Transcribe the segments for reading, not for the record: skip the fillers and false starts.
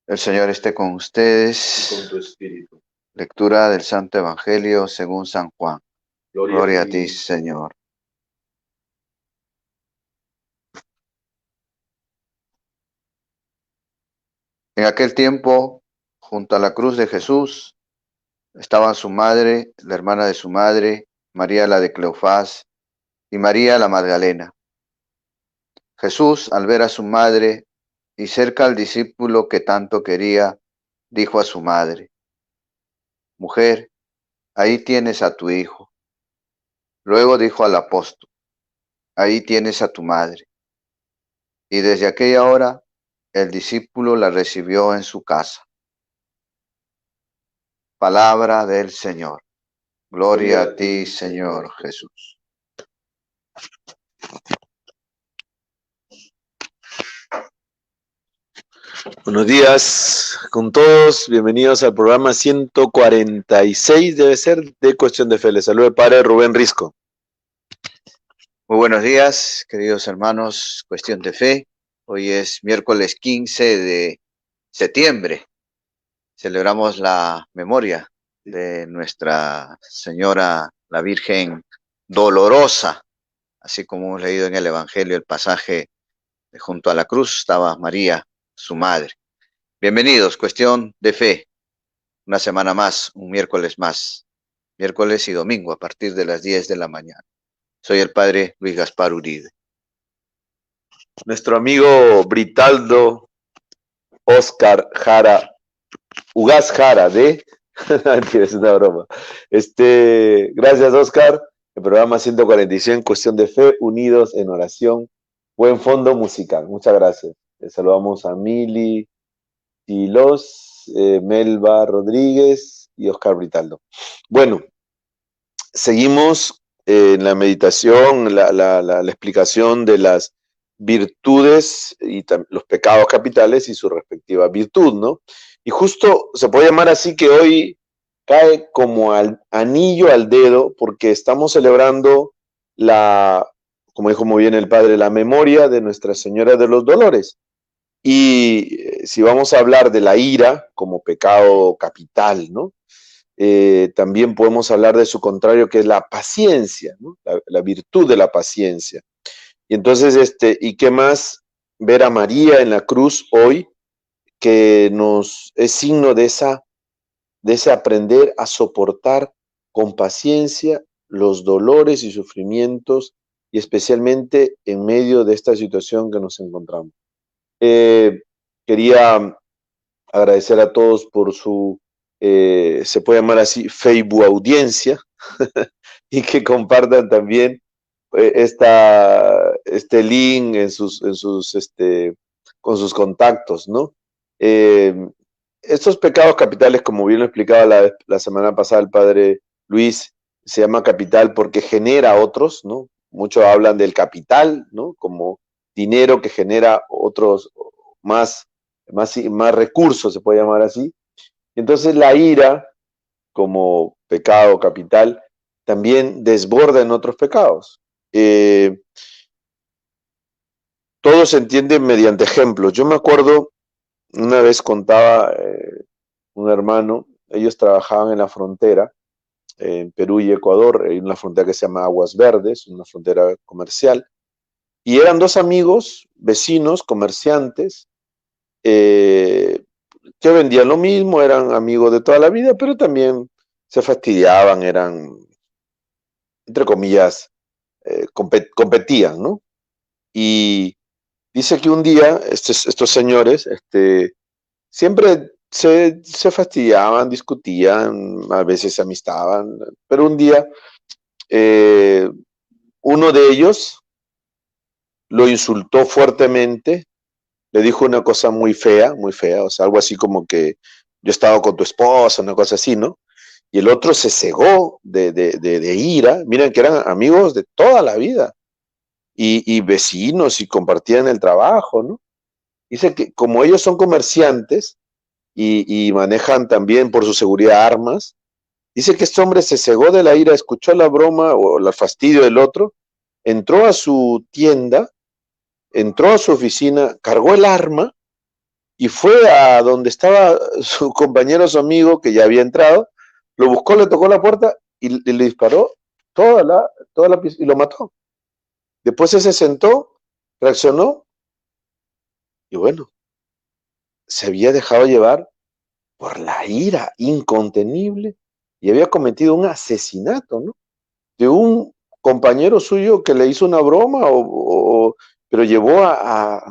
El Señor esté con y ustedes. con tu espíritu. Lectura del Santo Evangelio según San Juan. Gloria a ti, Señor. Señor. En aquel tiempo, junto a la cruz de Jesús, estaban su madre, la hermana de su madre, María la de Cleofás y María la Magdalena. Jesús, al ver a su madre y cerca al discípulo que tanto quería, dijo a su madre: Mujer, ahí tienes a tu hijo. Luego dijo al apóstol: Ahí tienes a tu madre. Y desde aquella hora el discípulo la recibió en su casa. Palabra del Señor. Gloria a ti, Señor Jesús. Buenos días con todos, bienvenidos al programa 146, debe ser, de Cuestión de Fe. Les saluda el padre Rubén Risco. Muy buenos días, queridos hermanos. Cuestión de Fe. Hoy es miércoles 15 de septiembre. Celebramos la memoria de Nuestra Señora, la Virgen Dolorosa. Así como hemos leído en el Evangelio el pasaje de junto a la cruz estaba María, su madre. Bienvenidos, Cuestión de Fe. Una semana más, un miércoles más. Miércoles y domingo a partir de las 10 de la mañana. Soy el padre Luis Gaspar Uribe. Nuestro amigo Britaldo Oscar Jara, Ugaz Jara de... es una broma. Gracias, Oscar. El programa 146, Cuestión de Fe, unidos en oración. Buen fondo musical. Muchas gracias. Les saludamos a Mili y Melba Rodríguez y Oscar Britaldo. Bueno, seguimos en la meditación, la explicación de las virtudes y los pecados capitales y su respectiva virtud, ¿no? Y justo se puede llamar así que hoy cae como anillo al dedo porque estamos celebrando como dijo muy bien el padre, la memoria de Nuestra Señora de los Dolores. Y si vamos a hablar de la ira como pecado capital, ¿no? También podemos hablar de su contrario, que es la paciencia, ¿no? La virtud de la paciencia. Y entonces, ¿y qué más? Ver a María en la cruz hoy, que nos es signo de ese aprender a soportar con paciencia los dolores y sufrimientos, y especialmente en medio de esta situación que nos encontramos. Quería agradecer a todos por su, se puede llamar así, Facebook audiencia, y que compartan también este link con sus contactos, ¿no? Estos pecados capitales, como bien lo explicaba la semana pasada el padre Luis, se llama capital porque genera otros, ¿no? Muchos hablan del capital, ¿no? Como dinero que genera otros más recursos, se puede llamar así. Entonces la ira, como pecado capital, también desborda en otros pecados. Todo se entiende mediante ejemplos. Yo me acuerdo, una vez contaba un hermano, ellos trabajaban en la frontera, en Perú y Ecuador, hay una frontera que se llama Aguas Verdes, una frontera comercial, y eran dos amigos, vecinos, comerciantes, que vendían lo mismo, eran amigos de toda la vida, pero también se fastidiaban, eran, entre comillas, competían, ¿no? Y dice que un día estos señores siempre se fastidiaban, discutían, a veces se amistaban, pero un día uno de ellos lo insultó fuertemente, le dijo una cosa muy fea, o sea, algo así como que yo estaba con tu esposa, una cosa así, ¿no? Y el otro se cegó de ira. Miren que eran amigos de toda la vida y vecinos y compartían el trabajo, ¿no? Dice que como ellos son comerciantes y manejan también por su seguridad armas, dice que este hombre se cegó de la ira, escuchó la broma o el fastidio del otro, entró a su tienda, entró a su oficina, cargó el arma y fue a donde estaba su compañero, su amigo, que ya había entrado, lo buscó, le tocó la puerta y le disparó y lo mató. Después él se sentó, reaccionó y bueno, se había dejado llevar por la ira incontenible y había cometido un asesinato, ¿no? De un compañero suyo que le hizo una broma, pero llevó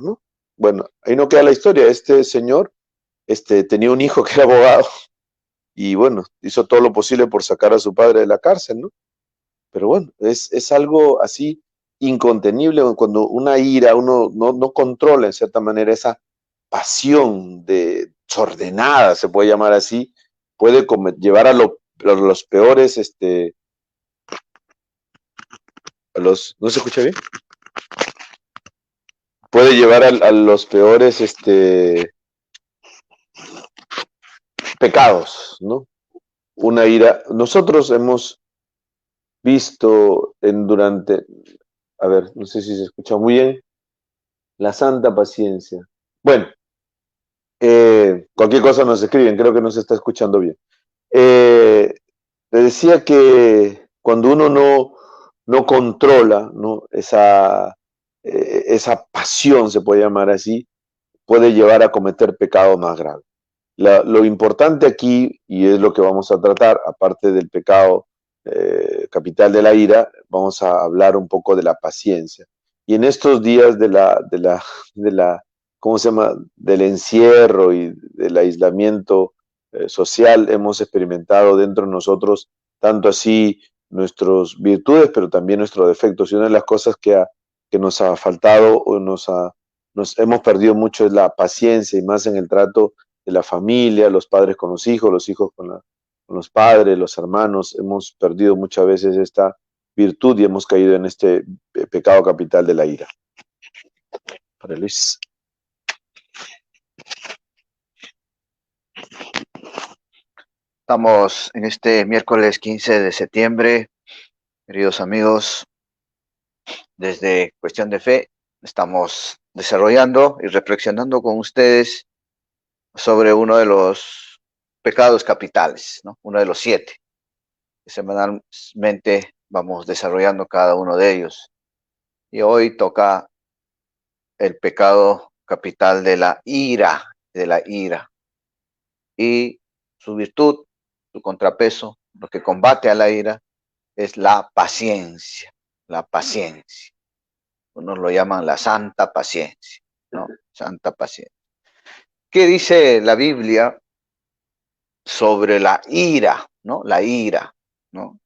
¿no? Bueno, ahí no queda la historia. Este señor tenía un hijo que era abogado y bueno, hizo todo lo posible por sacar a su padre de la cárcel, ¿no? Pero bueno, es algo así incontenible cuando una ira, uno no controla en cierta manera esa pasión desordenada, se puede llamar así, puede llevar a los peores, ¿no se escucha bien? Puede llevar a los peores pecados, ¿no? Una ira. Nosotros hemos visto a ver, no sé si se escucha muy bien, la santa paciencia. Bueno, cualquier cosa nos escriben, creo que nos está escuchando bien. Le decía que cuando uno no controla, ¿no? Esa pasión, se puede llamar así, puede llevar a cometer pecados más graves. Lo importante aquí, y es lo que vamos a tratar, aparte del pecado capital de la ira, vamos a hablar un poco de la paciencia. Y en estos días ¿cómo se llama? Del encierro y del aislamiento social, hemos experimentado dentro de nosotros tanto así nuestras virtudes, pero también nuestros defectos. Y una de las cosas que nos ha faltado o nos hemos perdido mucho es la paciencia, y más en el trato de la familia, los padres con los hijos con los padres, los hermanos. Hemos perdido muchas veces esta virtud y hemos caído en este pecado capital de la ira. Para Luis. Estamos en este miércoles 15 de septiembre, queridos amigos, desde Cuestión de Fe, estamos desarrollando y reflexionando con ustedes sobre uno de los pecados capitales, ¿no? Uno de los 7. Semanalmente vamos desarrollando cada uno de ellos. Y hoy toca el pecado capital de la ira, Y su virtud, su contrapeso, lo que combate a la ira, es la paciencia, la paciencia. Unos lo llaman la santa paciencia, ¿no? Santa paciencia. ¿Qué dice la Biblia sobre la ira, ¿no? La ira, ¿no?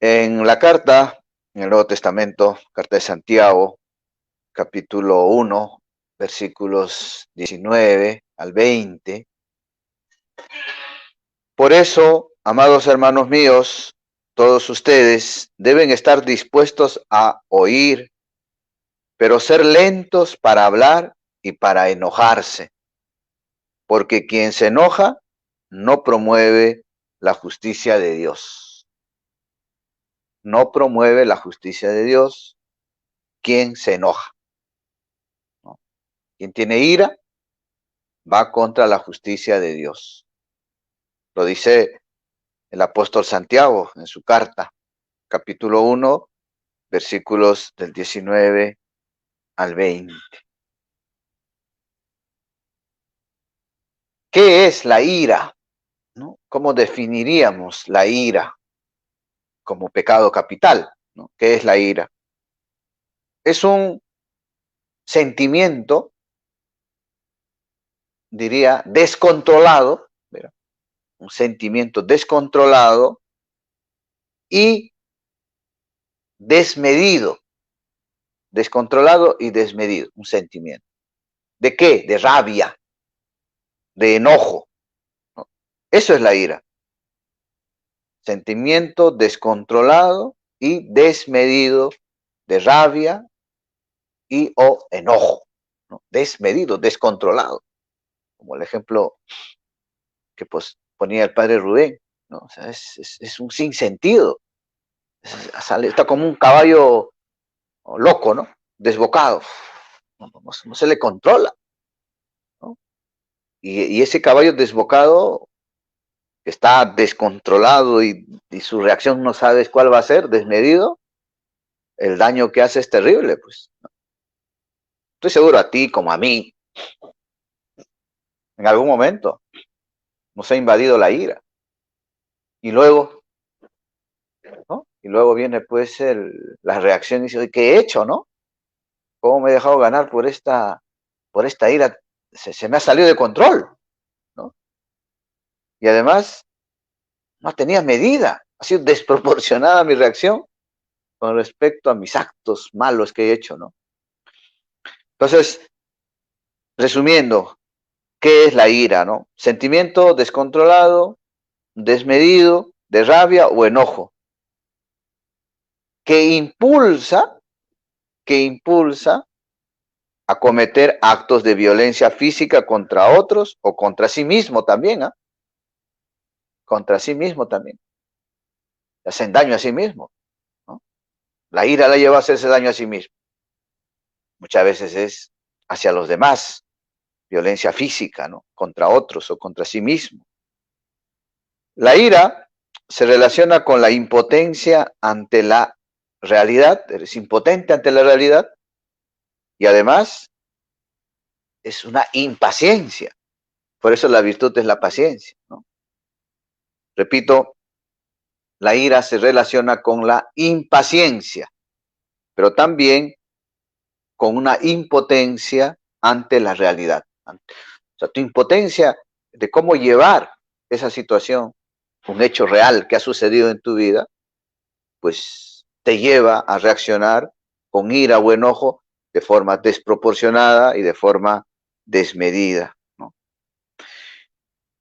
En la carta, en el Nuevo Testamento, carta de Santiago, capítulo 1, versículos 19 al 20. Por eso, amados hermanos míos, todos ustedes deben estar dispuestos a oír, pero ser lentos para hablar y para enojarse, porque quien se enoja no promueve la justicia de Dios. No promueve la justicia de Dios quien se enoja, ¿no? Quien tiene ira va contra la justicia de Dios. Lo dice el apóstol Santiago en su carta, capítulo 1, versículos del 19 al 20. ¿Qué es la ira? ¿No? ¿Cómo definiríamos la ira como pecado capital? ¿No? ¿Qué es la ira? Es un sentimiento, diría, descontrolado, ¿verdad? Un sentimiento descontrolado y desmedido. Descontrolado y desmedido, un sentimiento. ¿De qué? De rabia, de enojo, ¿no? Eso es la ira. Sentimiento descontrolado y desmedido de rabia y o enojo, ¿no? Desmedido, descontrolado, como el ejemplo que pues, ponía el padre Rubén, ¿no? O sea, es un sinsentido, está como un caballo loco, ¿no? Desbocado, no se le controla. Y ese caballo desbocado que está descontrolado y su reacción no sabes cuál va a ser, desmedido, el daño que hace es terrible, pues. Estoy seguro a ti como a mí, en algún momento nos ha invadido la ira. Y luego, ¿no? Y luego viene pues la reacción y dice, ¿qué he hecho, no? ¿Cómo me he dejado ganar por esta ira? Se me ha salido de control, ¿no? Y además, no tenía medida. Ha sido desproporcionada mi reacción con respecto a mis actos malos que he hecho, ¿no? Entonces, resumiendo, ¿qué es la ira, no? Sentimiento descontrolado, desmedido, de rabia o enojo, que impulsa, que impulsa a cometer actos de violencia física contra otros o contra sí mismo también, ¿ah? Contra sí mismo también. Hacen daño a sí mismo, ¿no? La ira la lleva a hacerse daño a sí mismo. Muchas veces es hacia los demás, violencia física, ¿no? Contra otros o contra sí mismo. La ira se relaciona con la impotencia ante la realidad, eres impotente ante la realidad y además es una impaciencia. Por eso la virtud es la paciencia, ¿no? Repito, la ira se relaciona con la impaciencia, pero también con una impotencia ante la realidad. O sea, tu impotencia de cómo llevar esa situación, un hecho real que ha sucedido en tu vida, pues te lleva a reaccionar con ira o enojo de forma desproporcionada y de forma desmedida, ¿no?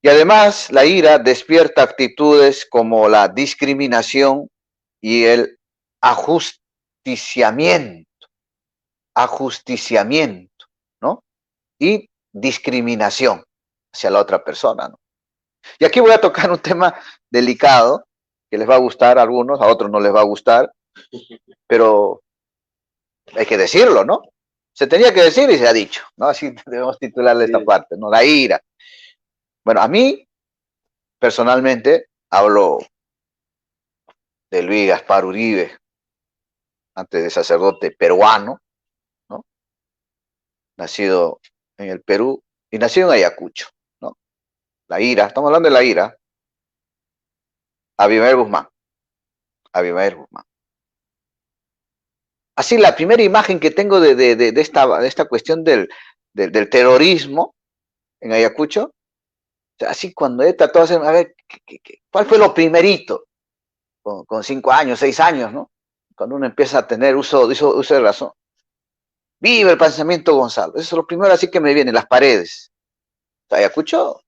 Y además, la ira despierta actitudes como la discriminación y el ajusticiamiento, ajusticiamiento, ¿no? Y discriminación hacia la otra persona, ¿no? Y aquí voy a tocar un tema delicado que les va a gustar a algunos, a otros no les va a gustar, pero hay que decirlo, ¿no? Se tenía que decir y se ha dicho, ¿no? Así debemos titularle esta parte, ¿no? La ira. Bueno, a mí, personalmente, hablo de Luis Gaspar Uribe, antes de sacerdote peruano, ¿no? Nacido en el Perú y nacido en Ayacucho, ¿no? La ira, estamos hablando de la ira, Abimael Guzmán, Abimael Guzmán. Así, la primera imagen que tengo de esta cuestión del terrorismo en Ayacucho, o sea, así cuando he tratado de hacer, a ver, ¿cuál fue lo primerito? Con 5 años, 6 años, ¿no? Cuando uno empieza a tener uso de razón. Vive el pensamiento Gonzalo. Eso es lo primero así que me viene, las paredes. Ayacucho,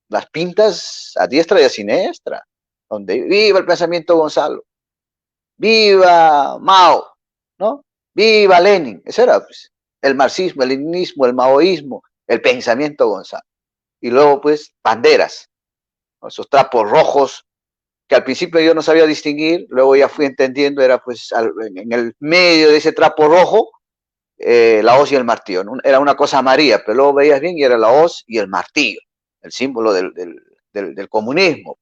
las pintas a diestra y a siniestra. Donde viva el pensamiento Gonzalo. Viva Mao, ¿no? Viva Lenin. Eso era, pues, el marxismo, el leninismo, el maoísmo, el pensamiento Gonzalo. Y luego, pues, banderas, ¿no? Esos trapos rojos que al principio yo no sabía distinguir, luego ya fui entendiendo, era pues en el medio de ese trapo rojo, la hoz y el martillo, ¿no? Era una cosa amarilla, pero luego veías bien y era la hoz y el martillo, el símbolo del comunismo.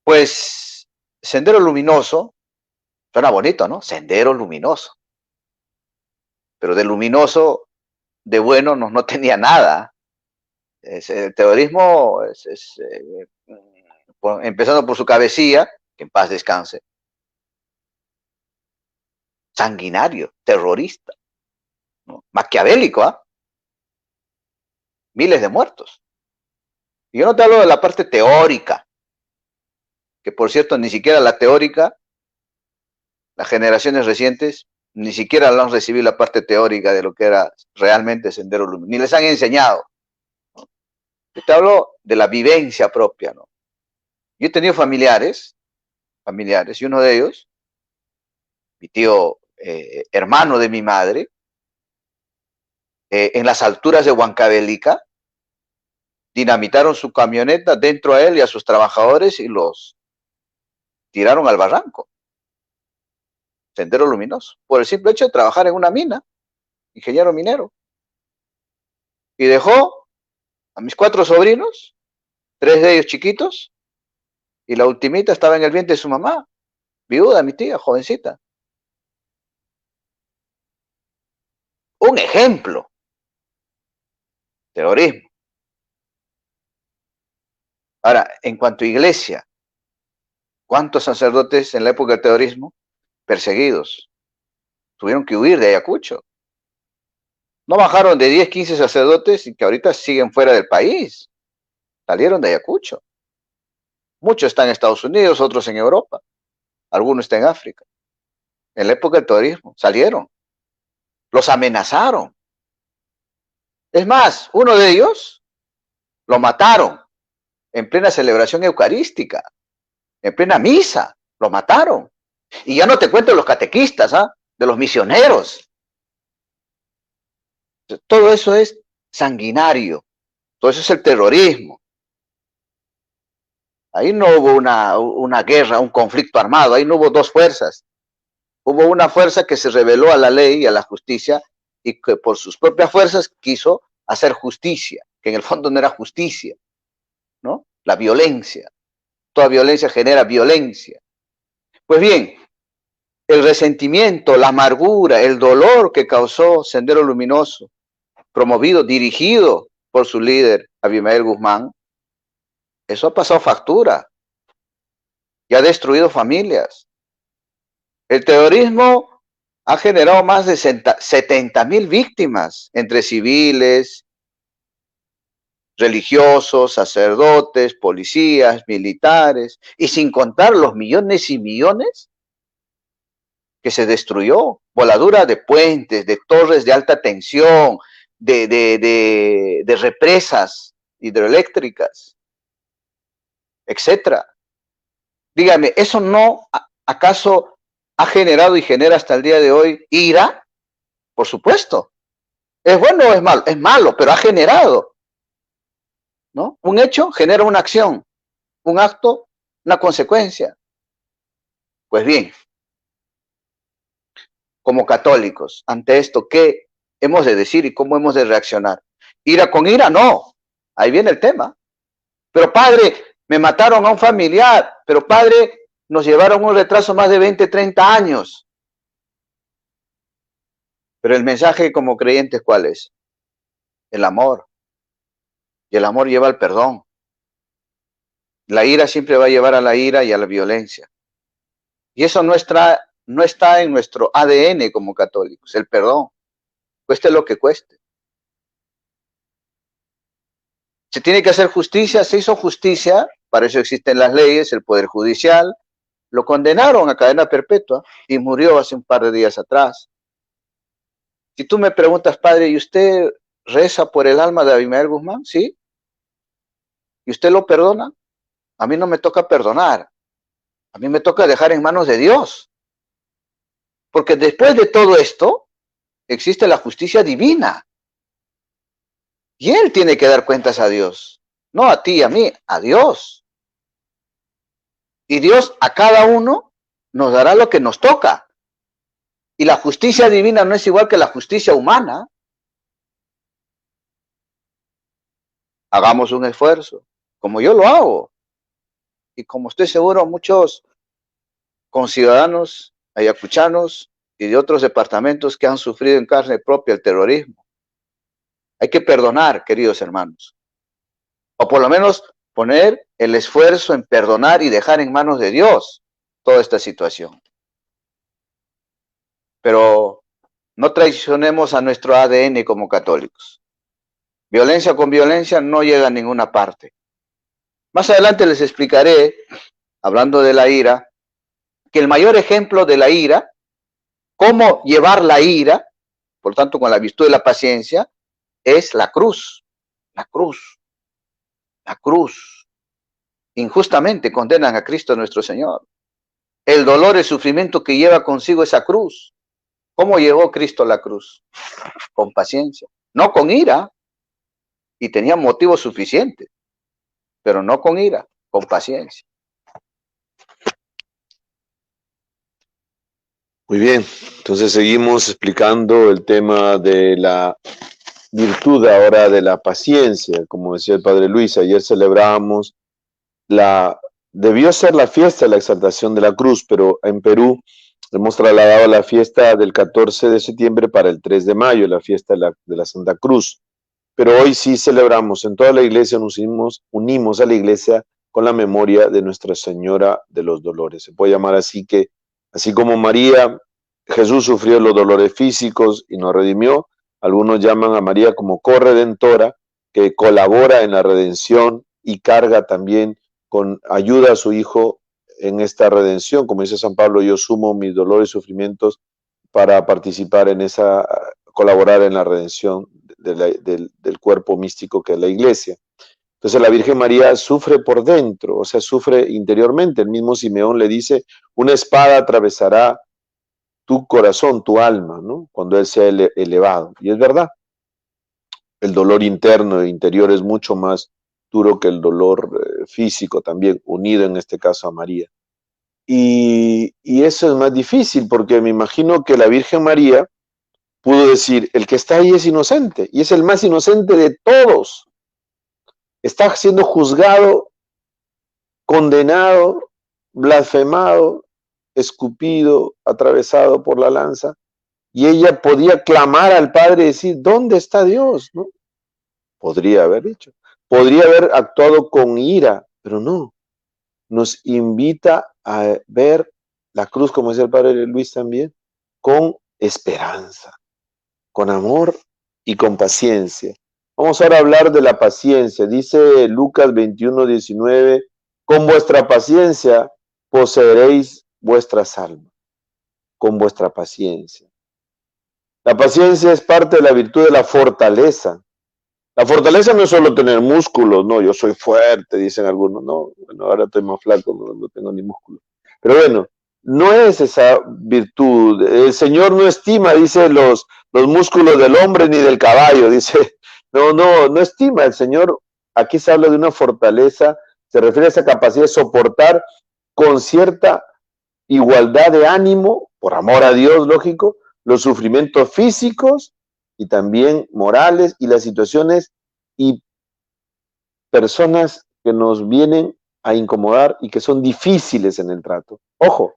Pues Sendero Luminoso, suena bonito, ¿no? Sendero Luminoso, pero de luminoso, de bueno, no tenía nada. El terrorismo empezando por su cabecilla, que en paz descanse, sanguinario, terrorista, ¿no? Maquiavélico, ¿ah? Miles de muertos. Y yo no te hablo de la parte teórica, que por cierto ni siquiera la teórica, las generaciones recientes, ni siquiera lo han recibido la parte teórica de lo que era realmente Sendero Luminoso, ni les han enseñado, ¿no? Yo te hablo de la vivencia propia, ¿no? Yo he tenido familiares, y uno de ellos, mi tío hermano de mi madre, en las alturas de Huancavelica, dinamitaron su camioneta dentro a él y a sus trabajadores y los tiraron al barranco. Sendero Luminoso, por el simple hecho de trabajar en una mina, ingeniero minero. Y dejó a mis 4 sobrinos, 3 de ellos chiquitos, y la ultimita estaba en el vientre de su mamá, viuda, mi tía, jovencita. Un ejemplo, terrorismo. Ahora, en cuanto a iglesia, ¿cuántos sacerdotes en la época del terrorismo perseguidos? Tuvieron que huir de Ayacucho. No bajaron de 10, 15 sacerdotes y que ahorita siguen fuera del país. Salieron de Ayacucho. Muchos están en Estados Unidos, otros en Europa, algunos están en África. En la época del terrorismo salieron, los amenazaron. Es más, uno de ellos lo mataron en plena celebración eucarística, en plena misa, lo mataron. Y ya no te cuento los catequistas, ¿ah? De los misioneros. Todo eso es sanguinario, todo eso es el terrorismo. Ahí no hubo una guerra, un conflicto armado, ahí no hubo dos fuerzas. Hubo una fuerza que se rebeló a la ley y a la justicia y que por sus propias fuerzas quiso hacer justicia, que en el fondo no era justicia, ¿no? La violencia. Toda violencia genera violencia. Pues bien, el resentimiento, la amargura, el dolor que causó Sendero Luminoso, promovido, dirigido por su líder, Abimael Guzmán, eso ha pasado factura y ha destruido familias. El terrorismo ha generado más de 70.000 víctimas entre civiles, religiosos, sacerdotes, policías, militares, y sin contar los millones y millones que se destruyó. Voladura de puentes, de torres de alta tensión, de represas hidroeléctricas, etcétera. Dígame, ¿eso no acaso ha generado y genera hasta el día de hoy ira? Por supuesto. ¿Es bueno o es malo? Es malo, pero ha generado, ¿no? Un hecho genera una acción, un acto, una consecuencia. Pues bien, como católicos, ante esto, ¿qué hemos de decir y cómo hemos de reaccionar? ¿Ira con ira? No. Ahí viene el tema. Pero padre, me mataron a un familiar, pero padre, nos llevaron un retraso más de 20, 30 años. Pero el mensaje como creyentes, ¿cuál es? El amor. Y el amor lleva al perdón. La ira siempre va a llevar a la ira y a la violencia. Y eso no está en nuestro ADN como católicos, el perdón, cueste lo que cueste. Se tiene que hacer justicia, se hizo justicia, para eso existen las leyes, el Poder Judicial, lo condenaron a cadena perpetua y murió hace un par de días atrás. Si tú me preguntas, padre, ¿y usted reza por el alma de Abimael Guzmán? ¿Sí? ¿Y usted lo perdona? A mí no me toca perdonar, a mí me toca dejar en manos de Dios. Porque después de todo esto, existe la justicia divina. Y Él tiene que dar cuentas a Dios. No a ti, a mí, a Dios. Y Dios a cada uno nos dará lo que nos toca. Y la justicia divina no es igual que la justicia humana. Hagamos un esfuerzo, como yo lo hago. Y como estoy seguro, muchos conciudadanos ayacuchanos y de otros departamentos que han sufrido en carne propia el terrorismo. Hay que perdonar, queridos hermanos. O por lo menos poner el esfuerzo en perdonar y dejar en manos de Dios toda esta situación. Pero no traicionemos a nuestro ADN como católicos. Violencia con violencia no llega a ninguna parte. Más adelante les explicaré, hablando de la ira, que el mayor ejemplo de la ira, cómo llevar la ira, por tanto con la virtud de la paciencia, es la cruz. La cruz. La cruz. Injustamente condenan a Cristo nuestro Señor. El dolor, el sufrimiento que lleva consigo esa cruz. ¿Cómo llevó Cristo la cruz? Con paciencia, no con ira. Y tenía motivos suficientes, pero no con ira, con paciencia. Muy bien, entonces seguimos explicando el tema de la virtud ahora de la paciencia, como decía el Padre Luis. Ayer celebrábamos debió ser la fiesta de la exaltación de la cruz, pero en Perú hemos trasladado la fiesta del 14 de septiembre para el 3 de mayo, la fiesta de la Santa Cruz. Pero hoy sí celebramos, en toda la iglesia nos unimos a la iglesia con la memoria de Nuestra Señora de los Dolores. Se puede llamar así que, así como María, Jesús sufrió los dolores físicos y nos redimió, algunos llaman a María como corredentora, que colabora en la redención y carga también con ayuda a su Hijo en esta redención. Como dice San Pablo, yo sumo mis dolores y sufrimientos para participar en esa, colaborar en la redención del cuerpo místico que es la iglesia. Entonces la Virgen María sufre por dentro, o sea, sufre interiormente. El mismo Simeón le dice, una espada atravesará tu corazón, tu alma, ¿no? Cuando él sea elevado. Y es verdad, el dolor interno e interior es mucho más duro que el dolor físico también, unido en este caso a María. Y eso es más difícil porque me imagino que la Virgen María pudo decir, el que está ahí es inocente, y es el más inocente de todos. Está siendo juzgado, condenado, blasfemado, escupido, atravesado por la lanza, y ella podía clamar al Padre y decir, ¿dónde está Dios? ¿No? Podría haber dicho, podría haber actuado con ira, pero no. Nos invita a ver la cruz, como decía el Padre Luis también, con esperanza, con amor y con paciencia. Vamos ahora a hablar de la paciencia. Dice Lucas 21:19, con vuestra paciencia poseeréis vuestras almas, con vuestra paciencia. La paciencia es parte de la virtud de la fortaleza. La fortaleza no es solo tener músculos, no, yo soy fuerte, dicen algunos, no, bueno, ahora estoy más flaco, no tengo ni músculos. Pero bueno, no es esa virtud. El Señor no estima, dice, los músculos del hombre ni del caballo, dice, no estima. El Señor, aquí se habla de una fortaleza, se refiere a esa capacidad de soportar con cierta igualdad de ánimo, por amor a Dios, lógico, los sufrimientos físicos y también morales y las situaciones y personas que nos vienen a incomodar y que son difíciles en el trato. Ojo,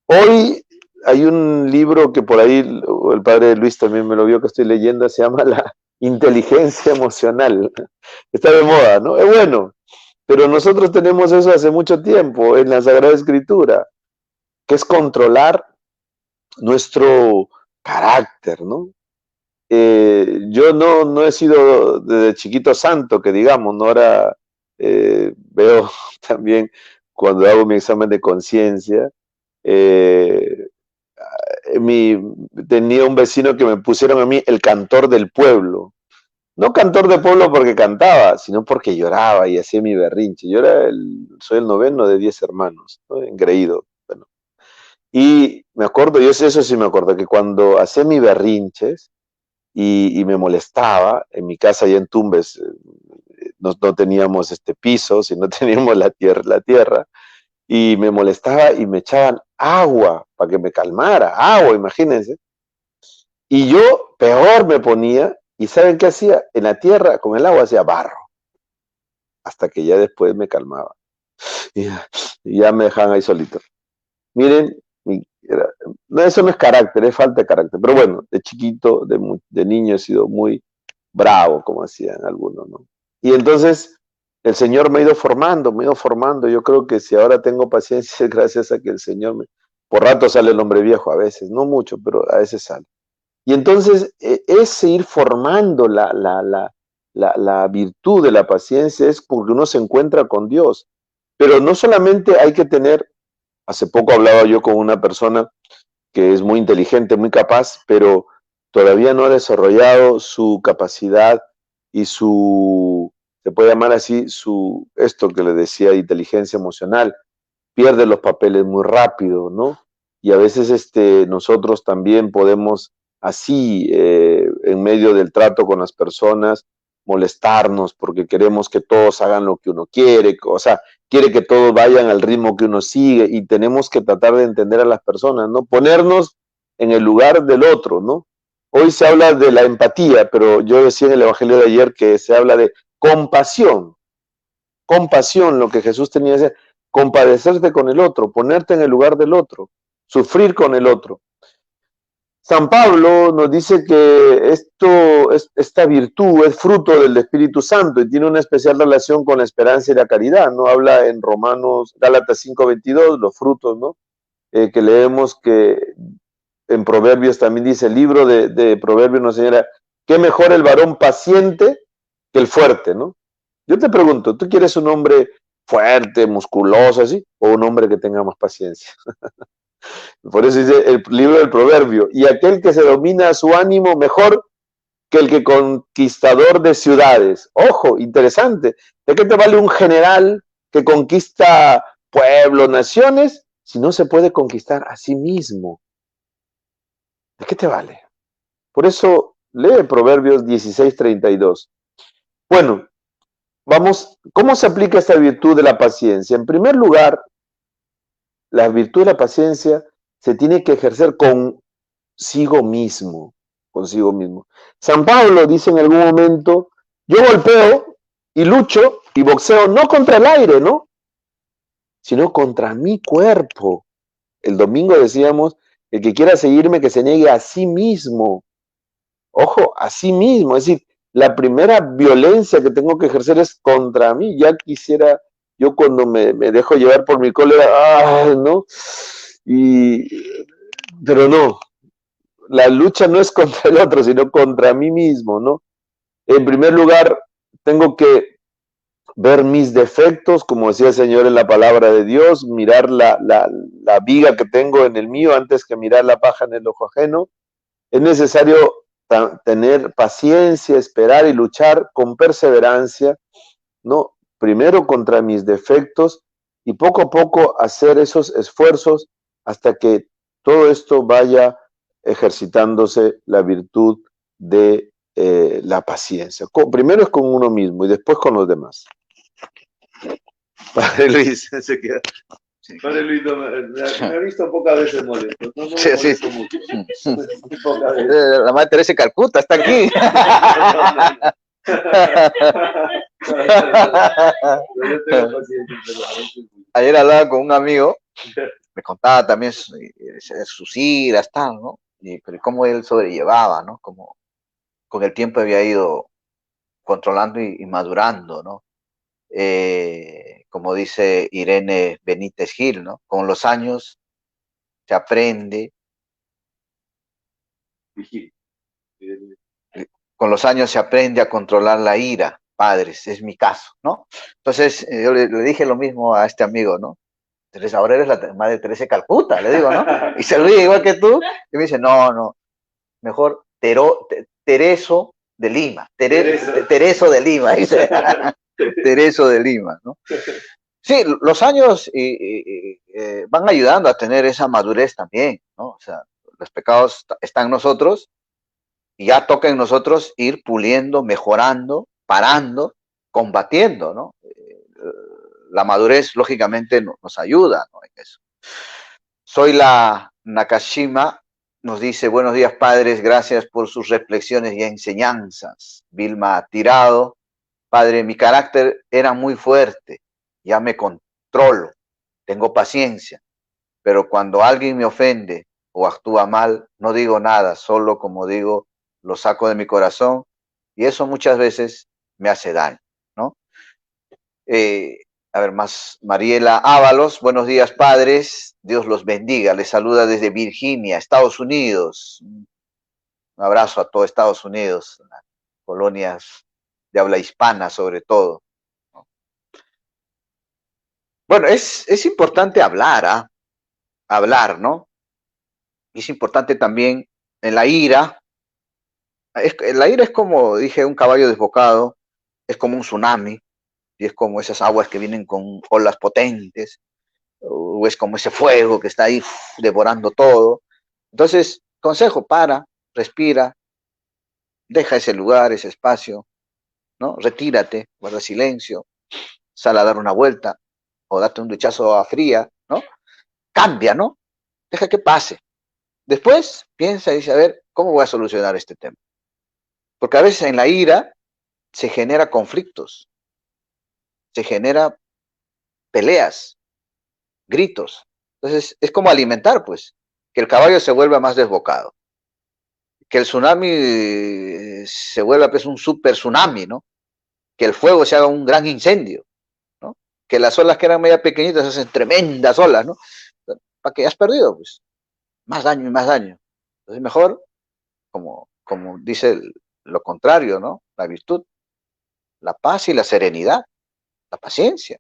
hoy hay un libro que por ahí el Padre Luis también me lo vio que estoy leyendo, se llama La inteligencia emocional. Está de moda, ¿no? Es bueno, pero nosotros tenemos eso hace mucho tiempo en la Sagrada Escritura, que es controlar nuestro carácter, ¿no? Yo no he sido desde chiquito santo, que digamos, ¿no? Ahora veo también cuando hago mi examen de conciencia, eh, tenía un vecino que me pusieron a mí el cantor del pueblo. No cantor de pueblo porque cantaba, sino porque lloraba y hacía mi berrinche. Soy el noveno de 10 hermanos, ¿no? Engreído. Bueno. Y me acuerdo, yo sé eso sí me acuerdo, que cuando hacía mis berrinches, y me molestaba. En mi casa allá en Tumbes no teníamos piso, sino teníamos la tierra, y me molestaba y me echaban agua para que me calmara, agua, imagínense. Y yo peor me ponía, y ¿saben qué hacía? En la tierra, con el agua hacía barro, hasta que ya después me calmaba. Y ya me dejaban ahí solito. Miren, no, eso no es carácter, es falta de carácter. Pero bueno, de chiquito, de niño he sido muy bravo, como decían algunos, ¿no? Y entonces el Señor me ha ido formando, me ha ido formando. Yo creo que si ahora tengo paciencia es gracias a que el Señor por rato sale el hombre viejo a veces, no mucho, pero a veces sale. Y entonces ese ir formando la virtud de la paciencia es porque uno se encuentra con Dios. Pero no solamente hay que tener, hace poco hablaba yo con una persona que es muy inteligente, muy capaz, pero todavía no ha desarrollado su capacidad y se puede llamar así, esto que le decía, inteligencia emocional. Pierde los papeles muy rápido, ¿no? Y a veces nosotros también podemos así, en medio del trato con las personas, molestarnos porque queremos que todos hagan lo que uno quiere, o sea, quiere que todos vayan al ritmo que uno sigue y tenemos que tratar de entender a las personas, ¿no? Ponernos en el lugar del otro, ¿no? Hoy se habla de la empatía, pero yo decía en el Evangelio de ayer que se habla de compasión. Compasión, lo que Jesús tenía que hacer, compadecerte con el otro, ponerte en el lugar del otro, sufrir con el otro. San Pablo nos dice que esta virtud es fruto del Espíritu Santo y tiene una especial relación con la esperanza y la caridad, ¿no? Habla en Gálatas 5:22, los frutos, ¿no? Que leemos que en Proverbios también dice, el libro de Proverbios nos señala, qué mejor el varón paciente que el fuerte, ¿no? Yo te pregunto, ¿tú quieres un hombre fuerte, musculoso, así, o un hombre que tenga más paciencia? Por eso dice el libro del Proverbio, y aquel que se domina a su ánimo mejor que el que conquistador de ciudades. Ojo, interesante. ¿De qué te vale un general que conquista pueblos, naciones, si no se puede conquistar a sí mismo? ¿De qué te vale? Por eso lee Proverbios 16:32. Bueno, vamos, ¿cómo se aplica esta virtud de la paciencia? En primer lugar, la virtud de la paciencia se tiene que ejercer consigo mismo, consigo mismo. San Pablo dice en algún momento, yo golpeo y lucho y boxeo no contra el aire, ¿no? Sino contra mi cuerpo. El domingo decíamos, el que quiera seguirme que se niegue a sí mismo. Ojo, a sí mismo. Es decir, la primera violencia que tengo que ejercer es contra mí. Ya quisiera, yo cuando me dejo llevar por mi cólera, ¿no? Pero no, la lucha no es contra el otro, sino contra mí mismo, ¿no? En primer lugar, tengo que ver mis defectos, como decía el Señor en la palabra de Dios, mirar la viga que tengo en el mío antes que mirar la paja en el ojo ajeno. Es necesario tener paciencia, esperar y luchar con perseverancia, ¿no? Primero contra mis defectos y poco a poco hacer esos esfuerzos hasta que todo esto vaya ejercitándose la virtud de la paciencia. Primero es con uno mismo y después con los demás. Padre Luis, se queda. Sí. Padre Luis, me ha visto pocas veces molesto. No me molesto mucho. Pocas veces. La madre Teresa de Calcuta está aquí. Ayer hablaba con un amigo, me contaba también sus iras, tal, ¿no? Pero cómo él sobrellevaba, ¿no? Como con el tiempo había ido controlando y madurando, ¿no? Como dice Irene Benítez Gil, ¿no? Con los años se aprende. Con los años se aprende a controlar la ira, padres, es mi caso, ¿no? Entonces, yo le dije lo mismo a este amigo, ¿no? Entonces, ahora eres la madre Teresa de Calcuta, le digo, ¿no? Y se ríe igual que tú, y me dice, no, mejor Tereso de Lima, Tereso de Lima, dice, Tereso de Lima, ¿no? Sí, los años van ayudando a tener esa madurez también, ¿no? O sea, los pecados están en nosotros, y ya toca en nosotros ir puliendo, mejorando, parando, combatiendo, ¿no? La madurez, lógicamente, nos ayuda, ¿no? En eso. Soy la Nakashima, nos dice, buenos días, padres, gracias por sus reflexiones y enseñanzas. Vilma Tirado, padre, mi carácter era muy fuerte, ya me controlo, tengo paciencia, pero cuando alguien me ofende o actúa mal, no digo nada, solo como digo, lo saco de mi corazón y eso muchas veces me hace daño, ¿no? A ver, más Mariela Ábalos, buenos días padres, Dios los bendiga, les saluda desde Virginia, Estados Unidos. Un abrazo a todo Estados Unidos, colonias de habla hispana sobre todo, ¿no? Bueno, es importante hablar, ¿ah? Hablar, ¿no? Es importante también en la ira. La ira es como, dije, un caballo desbocado, es como un tsunami, y es como esas aguas que vienen con olas potentes, o es como ese fuego que está ahí devorando todo. Entonces, consejo, para, respira, deja ese lugar, ese espacio, ¿no? Retírate, guarda silencio, sal a dar una vuelta, o date un duchazo a fría, ¿no? Cambia, ¿no? Deja que pase. Después piensa y dice, a ver, ¿Cómo voy a solucionar este tema? Porque a veces en la ira se genera conflictos, se genera peleas, gritos. Entonces es como alimentar, pues, que el caballo se vuelva más desbocado, que el tsunami se vuelva pues un super tsunami, ¿no? Que el fuego se haga un gran incendio, ¿no? Que las olas que eran media pequeñitas se hacen tremendas olas, ¿no? Para que has perdido, pues, más daño y más daño. Entonces mejor, como dice lo contrario, ¿no? La virtud, la paz y la serenidad, la paciencia,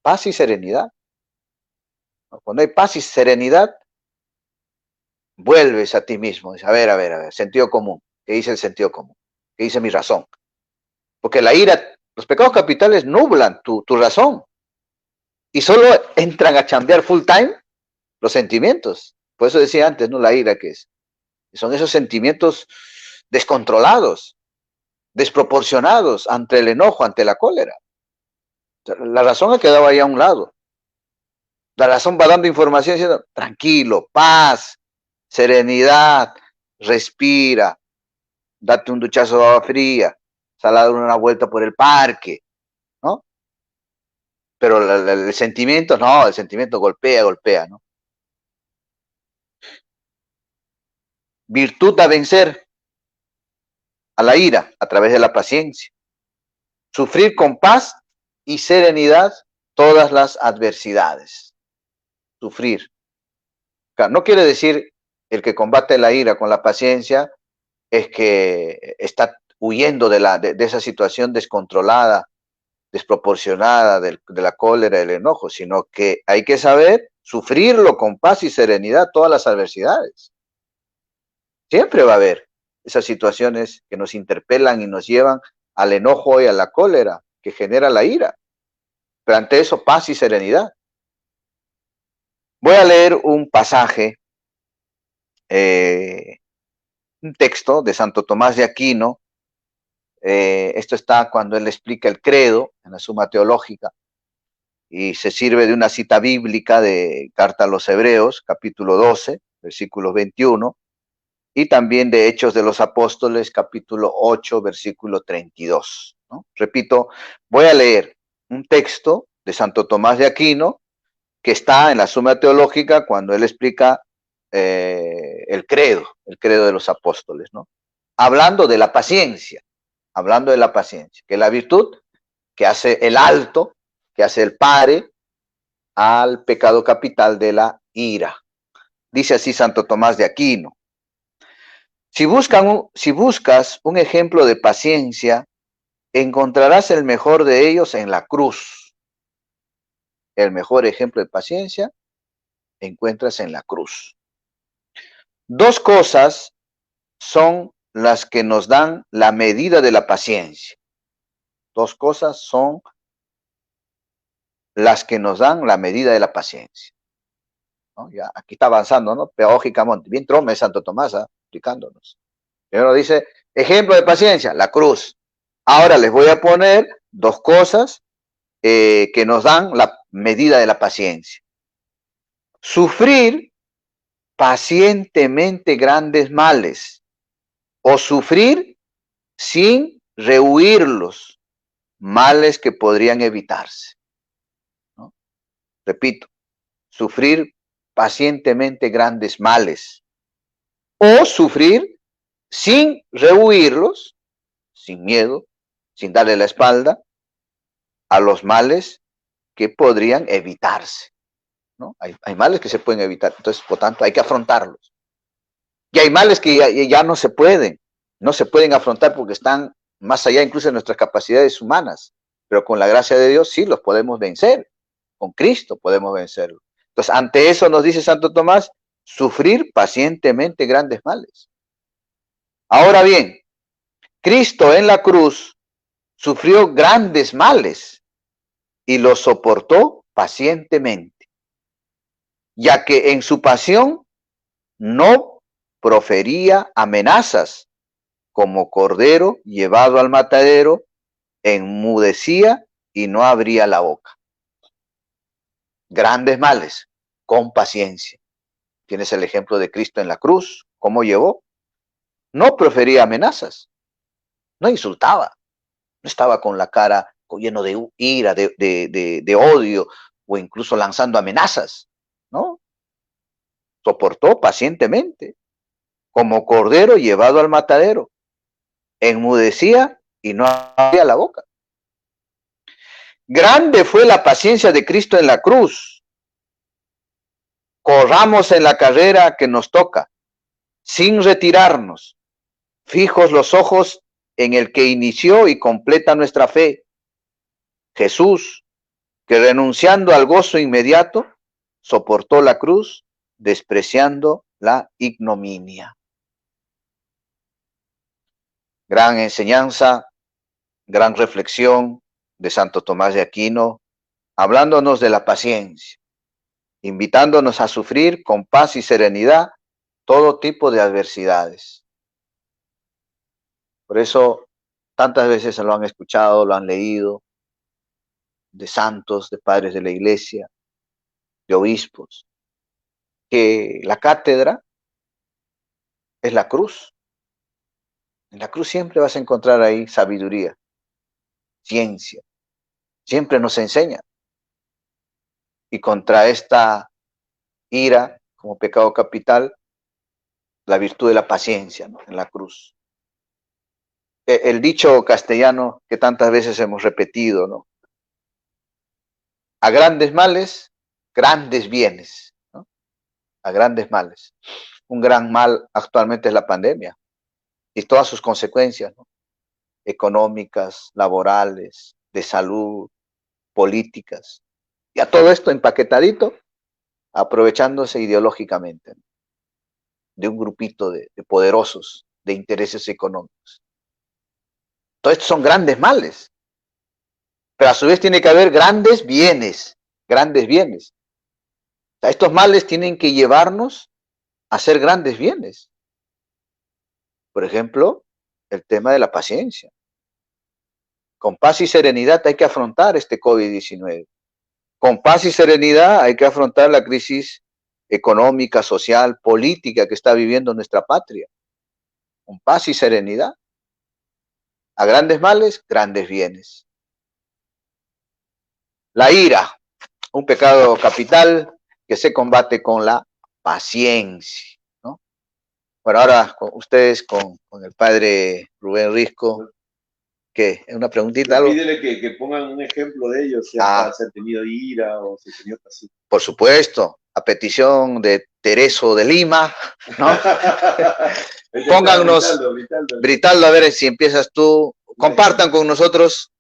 paz y serenidad. ¿No? Cuando hay paz y serenidad, vuelves a ti mismo. Dices, a ver, sentido común. ¿Qué dice el sentido común? ¿Qué dice mi razón? Porque la ira, los pecados capitales nublan tu razón y solo entran a chambear full time los sentimientos. Por eso decía antes, ¿no? La ira que es. Son esos sentimientos descontrolados, desproporcionados ante el enojo, ante la cólera. La razón ha quedado ahí a un lado. La razón va dando información diciendo, tranquilo, paz, serenidad, respira, date un duchazo de agua fría, sal a dar una vuelta por el parque, ¿no? Pero el sentimiento, no, el sentimiento golpea, ¿no? Virtud a vencer a la ira a través de la paciencia. Sufrir con paz y serenidad todas las adversidades. Sufrir. No quiere decir el que combate la ira con la paciencia es que está huyendo de esa situación descontrolada, desproporcionada de la cólera, del enojo, sino que hay que saber sufrirlo con paz y serenidad todas las adversidades. Siempre va a haber esas situaciones que nos interpelan y nos llevan al enojo y a la cólera que genera la ira. Pero ante eso, paz y serenidad. Voy a leer un pasaje, un texto de Santo Tomás de Aquino. Esto está cuando él explica el credo en la Suma Teológica y se sirve de una cita bíblica de Carta a los Hebreos, capítulo 12, versículo 21, y también de Hechos de los Apóstoles, capítulo 8, versículo 32. ¿No? Repito, voy a leer un texto de Santo Tomás de Aquino que está en la Suma Teológica cuando él explica el credo de los apóstoles, ¿no? Hablando de la paciencia, que es la virtud que hace el alto, que hace el pare al pecado capital de la ira. Dice así Santo Tomás de Aquino. Si buscas un ejemplo de paciencia, encontrarás el mejor de ellos en la cruz. El mejor ejemplo de paciencia encuentras en la cruz. Dos cosas son las que nos dan la medida de la paciencia. Dos cosas son las que nos dan la medida de la paciencia. ¿No? Ya, aquí está avanzando, ¿no? Pedagógicamente. Bien trome Santo Tomás, explicándonos. Primero dice, ejemplo de paciencia, la cruz. Ahora les voy a poner dos cosas que nos dan la medida de la paciencia. Sufrir pacientemente grandes males o sufrir sin rehuirlos, males que podrían evitarse. ¿No? Repito, sufrir pacientemente grandes males o sufrir sin rehuirlos, sin miedo, sin darle la espalda a los males que podrían evitarse. ¿No? Hay males que se pueden evitar, entonces por tanto hay que afrontarlos. Y hay males que ya no se pueden afrontar porque están más allá incluso de nuestras capacidades humanas, pero con la gracia de Dios sí los podemos vencer, con Cristo podemos vencerlos. Entonces ante eso nos dice Santo Tomás, sufrir pacientemente grandes males. Ahora bien, Cristo en la cruz sufrió grandes males y los soportó pacientemente, ya que en su pasión no profería amenazas, como cordero llevado al matadero, enmudecía y no abría la boca. Grandes males, con paciencia. Tienes el ejemplo de Cristo en la cruz, cómo llevó. no profería amenazas, no insultaba, no estaba con la cara lleno de ira, de odio, o incluso lanzando amenazas, ¿no? Soportó pacientemente, como cordero llevado al matadero, enmudecía y no abría la boca. Grande fue la paciencia de Cristo en la cruz. Corramos en la carrera que nos toca, sin retirarnos, fijos los ojos en el que inició y completa nuestra fe, Jesús, que renunciando al gozo inmediato, soportó la cruz, despreciando la ignominia. Gran enseñanza, gran reflexión de Santo Tomás de Aquino, hablándonos de la paciencia, invitándonos a sufrir con paz y serenidad todo tipo de adversidades. Por eso, tantas veces se lo han escuchado, lo han leído, de santos, de padres de la iglesia, de obispos, que la cátedra es la cruz. En la cruz siempre vas a encontrar ahí sabiduría, ciencia, siempre nos enseña. Y contra esta ira como pecado capital, la virtud de la paciencia, ¿no? En la cruz. El dicho castellano que tantas veces hemos repetido, ¿no? A grandes males, grandes bienes, ¿no? A grandes males. Un gran mal actualmente es la pandemia y todas sus consecuencias, ¿no? Económicas, laborales, de salud, políticas. Y a todo esto empaquetadito, aprovechándose ideológicamente, ¿no? De un grupito de poderosos, de intereses económicos. Todos estos son grandes males, pero a su vez tiene que haber grandes bienes, grandes bienes. O sea, estos males tienen que llevarnos a hacer grandes bienes. Por ejemplo, el tema de la paciencia. Con paz y serenidad hay que afrontar este COVID-19. Con paz y serenidad hay que afrontar la crisis económica, social, política que está viviendo nuestra patria. Con paz y serenidad. A grandes males, grandes bienes. La ira, un pecado capital que se combate con la paciencia, ¿no? Bueno, ahora con ustedes, con el padre Rubén Risco, ¿qué? ¿Una preguntita? ¿Algo? Pídele que pongan un ejemplo de ellos, si han tenido ira o si han tenido paciencia. Por supuesto, a petición de Tereso de Lima, ¿no? Pónganos, Britaldo, a ver si empiezas tú, compartan con nosotros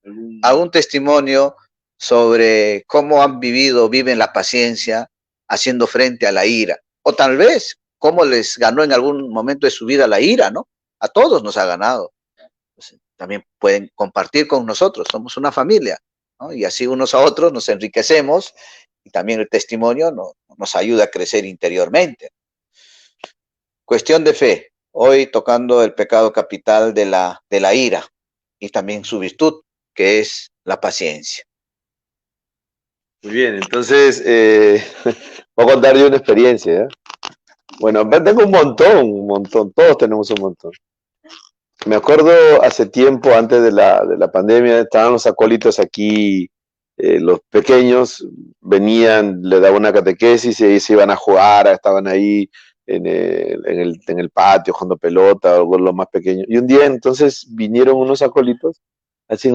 algún testimonio sobre cómo han vivido, viven la paciencia, haciendo frente a la ira, o tal vez cómo les ganó en algún momento de su vida la ira, ¿no? A todos nos ha ganado. Pues, también pueden compartir con nosotros, somos una familia, ¿no? Y así unos a otros nos enriquecemos y también el testimonio nos ayuda a crecer interiormente. Cuestión de fe, hoy tocando el pecado capital de la ira y también su virtud, que es la paciencia. Muy bien, entonces voy a contar yo una experiencia, ¿eh? Bueno, tengo un montón, todos tenemos un montón. Me acuerdo hace tiempo, antes de la pandemia, estaban los acólitos aquí, los pequeños, venían, le daban una catequesis y ahí se iban a jugar, estaban ahí en el patio jugando pelota, o los más pequeños. Y un día entonces vinieron unos acólitos, así,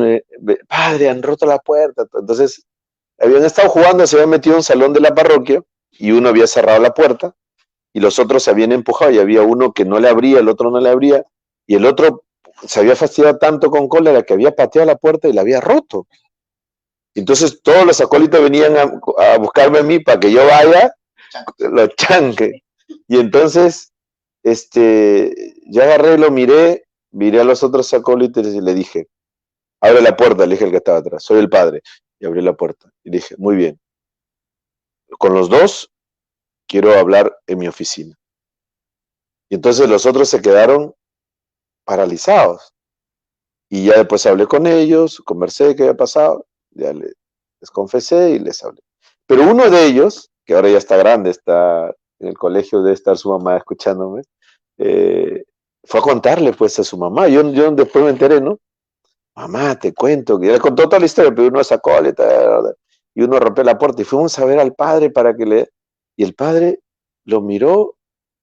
padre, han roto la puerta. Entonces, habían estado jugando, se habían metido en un salón de la parroquia y uno había cerrado la puerta y los otros se habían empujado y había uno que no le abría, el otro no le abría y el otro se había fastidiado tanto con cólera que había pateado la puerta y la había roto. Entonces todos los acólitos venían a buscarme a mí para que yo vaya, los chanque. Y entonces yo agarré, lo miré a los otros acólitos y le dije, abre la puerta, le dije al que estaba atrás, soy el padre. Y abrí la puerta y dije, muy bien, con los dos quiero hablar en mi oficina. Y entonces los otros se quedaron paralizados. Y ya después hablé con ellos, conversé qué había pasado, ya les confesé y les hablé. Pero uno de ellos, que ahora ya está grande, está en el colegio, debe estar su mamá escuchándome, fue a contarle pues a su mamá. Yo después me enteré, ¿no? Mamá, te cuento, que le contó toda la historia, pero uno sacó y uno rompió la puerta y fuimos a ver al padre para que le... Y el padre lo miró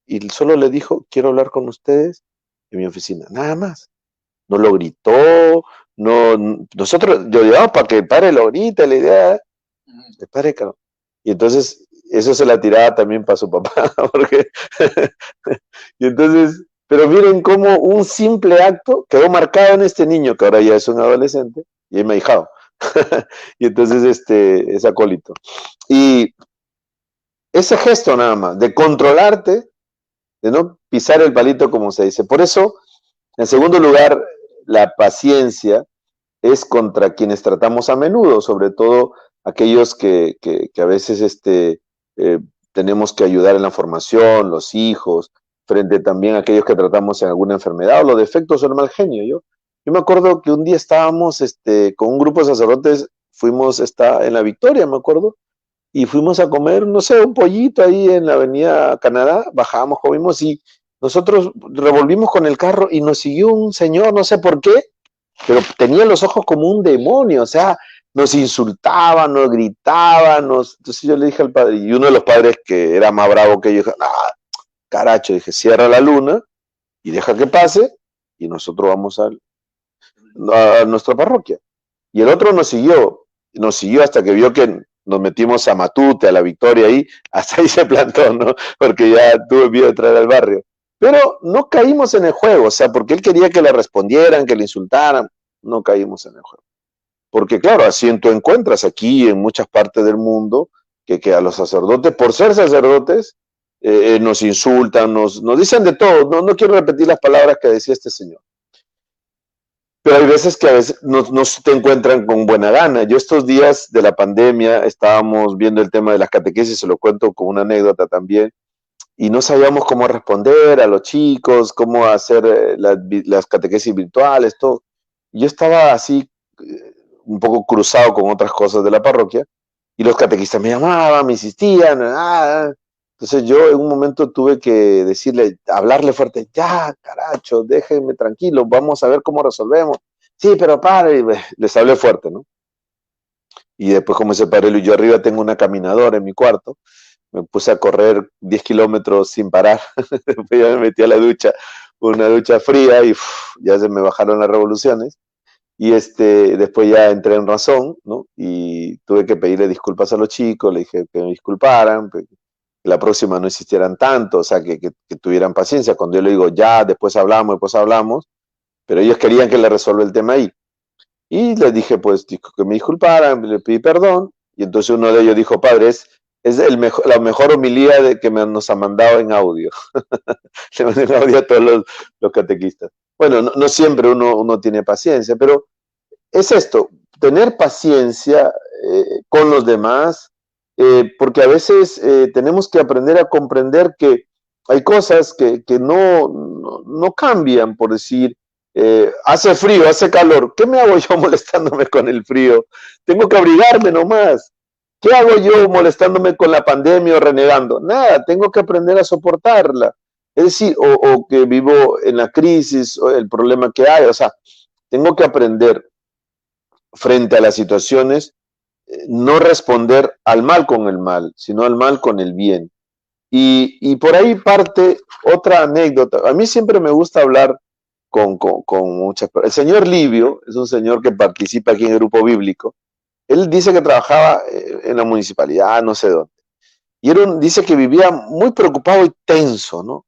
y solo le dijo, quiero hablar con ustedes en mi oficina, nada más. No lo gritó, no, nosotros, yo llevamos para que el padre lo grite, la idea, el padre, y entonces eso se la tiraba también para su papá, porque, y entonces, pero miren cómo un simple acto quedó marcado en este niño, que ahora ya es un adolescente, y es mi ahijado, y entonces es acólito. Y ese gesto nada más, de controlarte, de no pisar el palito como se dice. Por eso, en segundo lugar, la paciencia es contra quienes tratamos a menudo, sobre todo aquellos que a veces eh, tenemos que ayudar en la formación, los hijos, frente también a aquellos que tratamos en alguna enfermedad o los defectos o el mal genio. Yo me acuerdo que un día estábamos con un grupo de sacerdotes, fuimos en la Victoria, me acuerdo, y fuimos a comer, no sé, un pollito ahí en la avenida Canadá, bajamos, comimos y nosotros revolvimos con el carro y nos siguió un señor, no sé por qué, pero tenía los ojos como un demonio, o sea, nos insultaba, nos gritaba, entonces yo le dije al padre, y uno de los padres que era más bravo que yo, dijo, ah, caracho, dije, cierra la luna y deja que pase, y nosotros vamos a nuestra parroquia. Y el otro nos siguió hasta que vio que nos metimos a Matute, a la Victoria ahí, hasta ahí se plantó, ¿no? Porque ya tuve miedo de traer al barrio. Pero no caímos en el juego, o sea, porque él quería que le respondieran, que le insultaran, no caímos en el juego. Porque claro, así tú encuentras aquí en muchas partes del mundo que a los sacerdotes, por ser sacerdotes, nos insultan, nos dicen de todo. No quiero repetir las palabras que decía este señor. Pero hay veces que a veces no te encuentran con buena gana. Yo estos días de la pandemia estábamos viendo el tema de las catequesis, se lo cuento como una anécdota también, y no sabíamos cómo responder a los chicos, cómo hacer las catequesis virtuales, todo. Yo estaba así un poco cruzado con otras cosas de la parroquia, y los catequistas me llamaban, me insistían, entonces yo en un momento tuve que decirle, hablarle fuerte, ya, caracho, déjenme tranquilo, vamos a ver cómo resolvemos. Sí, pero padre, y les hablé fuerte, ¿no? Y después como ese padre, yo arriba tengo una caminadora en mi cuarto, me puse a correr 10 kilómetros sin parar, después ya me metí a la ducha, una ducha fría y ya se me bajaron las revoluciones. Y después ya entré en razón, ¿no? Y tuve que pedirle disculpas a los chicos, le dije que me disculparan, que la próxima no insistieran tanto, o sea, que tuvieran paciencia. Cuando yo le digo, ya, después hablamos, pero ellos querían que le resuelva el tema ahí. Y les dije, pues, que me disculparan, le pedí perdón, y entonces uno de ellos dijo, padre, es la mejor homilía que nos ha mandado en audio. Le mandé en audio a todos los catequistas. Bueno, no siempre uno tiene paciencia, pero es esto, tener paciencia con los demás, porque a veces tenemos que aprender a comprender que hay cosas que no cambian, por decir, hace frío, hace calor, ¿qué me hago yo molestándome con el frío? Tengo que abrigarme nomás. ¿Qué hago yo molestándome con la pandemia o renegando? Nada, tengo que aprender a soportarla. Es decir, o que vivo en la crisis, o el problema que hay, o sea, tengo que aprender frente a las situaciones, no responder al mal con el mal, sino al mal con el bien. Y por ahí parte otra anécdota. A mí siempre me gusta hablar con muchas personas. El señor Livio es un señor que participa aquí en el grupo bíblico. Él dice que trabajaba en la municipalidad, no sé dónde. Y dice que vivía muy preocupado y tenso, ¿no?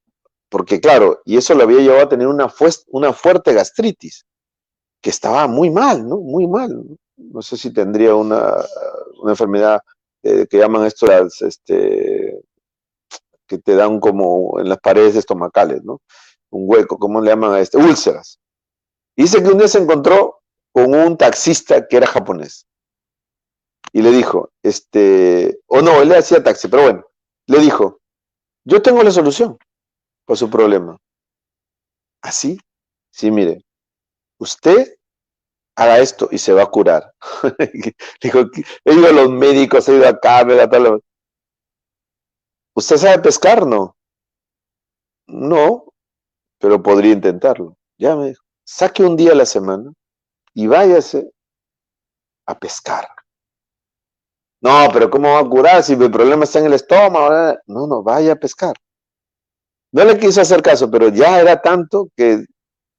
Porque claro, y eso le había llevado a tener una fuerte gastritis, que estaba muy mal, ¿no? Muy mal. No sé si tendría una enfermedad que llaman esto que te dan como en las paredes estomacales, ¿no? Un hueco, ¿cómo le llaman a úlceras. Y dice que un día se encontró con un taxista que era japonés. Y le dijo, o no, él le hacía taxi, pero bueno, le dijo, yo tengo la solución para su problema. ¿Así? Sí, mire, usted haga esto y se va a curar. Dijo, he ido a los médicos, he ido acá, me da tal. ¿Usted sabe pescar? No. No, pero podría intentarlo. Ya me dijo, saque un día a la semana y váyase a pescar. No, pero ¿cómo va a curar si el problema está en el estómago? No, no, vaya a pescar. No le quiso hacer caso, pero ya era tanto que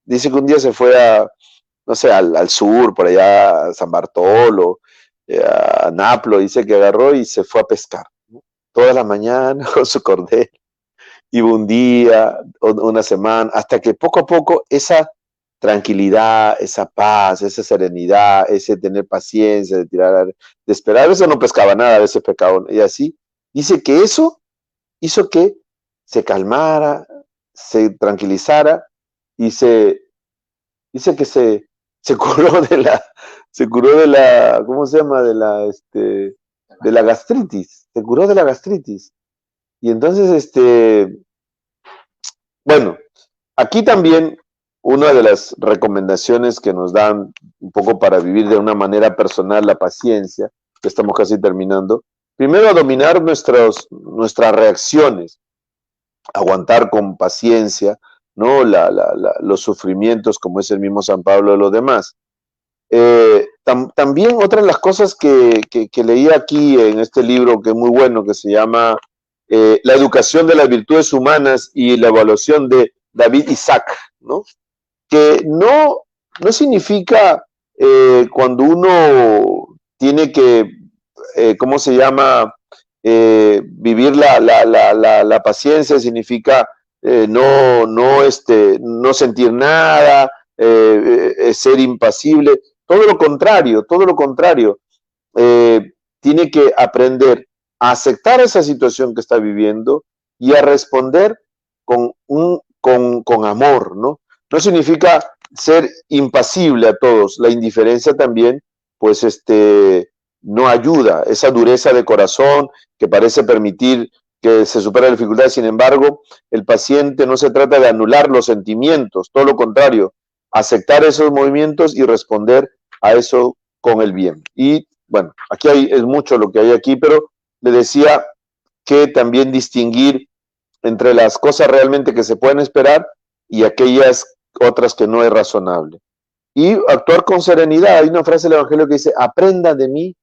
dice que un día se fue a, no sé, al sur, por allá, a San Bartolo, a Naplo, dice que agarró y se fue a pescar, ¿no? Toda la mañana con su cordel, iba un día, una semana, hasta que poco a poco esa tranquilidad, esa paz, esa serenidad, ese tener paciencia, de tirar, de esperar, a veces no pescaba nada, a veces pescaba, y así, dice que eso hizo que se calmara, se tranquilizara y dice que se curó se curó de la, ¿cómo se llama? De la gastritis, se curó de la gastritis. Y entonces, bueno, aquí también una de las recomendaciones que nos dan un poco para vivir de una manera personal la paciencia, que estamos casi terminando, primero a dominar nuestras reacciones, aguantar con paciencia, ¿no? Los sufrimientos, como es el mismo San Pablo de los demás. También otra de las cosas que leí aquí en este libro, que es muy bueno, que se llama La educación de las virtudes humanas y la evaluación de David Isaac, ¿no? Que no significa cuando uno tiene que, ¿cómo se llama? Vivir la paciencia, significa no sentir nada, ser impasible, todo lo contrario. Tiene que aprender a aceptar esa situación que está viviendo y a responder con amor, ¿no? No significa ser impasible a todos. La indiferencia también, pues, no ayuda. Esa dureza de corazón que parece permitir que se supere la dificultad. Sin embargo, el paciente no se trata de anular los sentimientos, todo lo contrario, aceptar esos movimientos y responder a eso con el bien. Y bueno, aquí es mucho lo que hay aquí, pero le decía que también distinguir entre las cosas realmente que se pueden esperar y aquellas otras que no es razonable. Y actuar con serenidad. Hay una frase del Evangelio que dice, aprenda de mí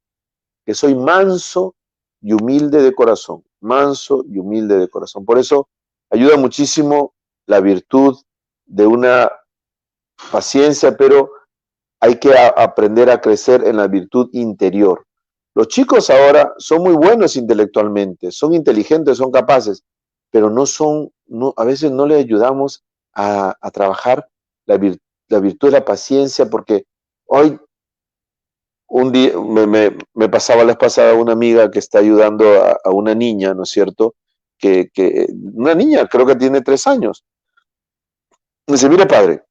que soy manso y humilde de corazón. Manso y humilde de corazón. Por eso ayuda muchísimo la virtud de una paciencia, pero hay que aprender a crecer en la virtud interior. Los chicos ahora son muy buenos intelectualmente, son inteligentes, son capaces, pero a veces no les ayudamos a trabajar la virtud de la paciencia, porque hoy, un día, me pasaba la vez pasada una amiga que está ayudando a una niña, ¿no es cierto? Una niña, creo que tiene 3 años. Me dice, mire padre,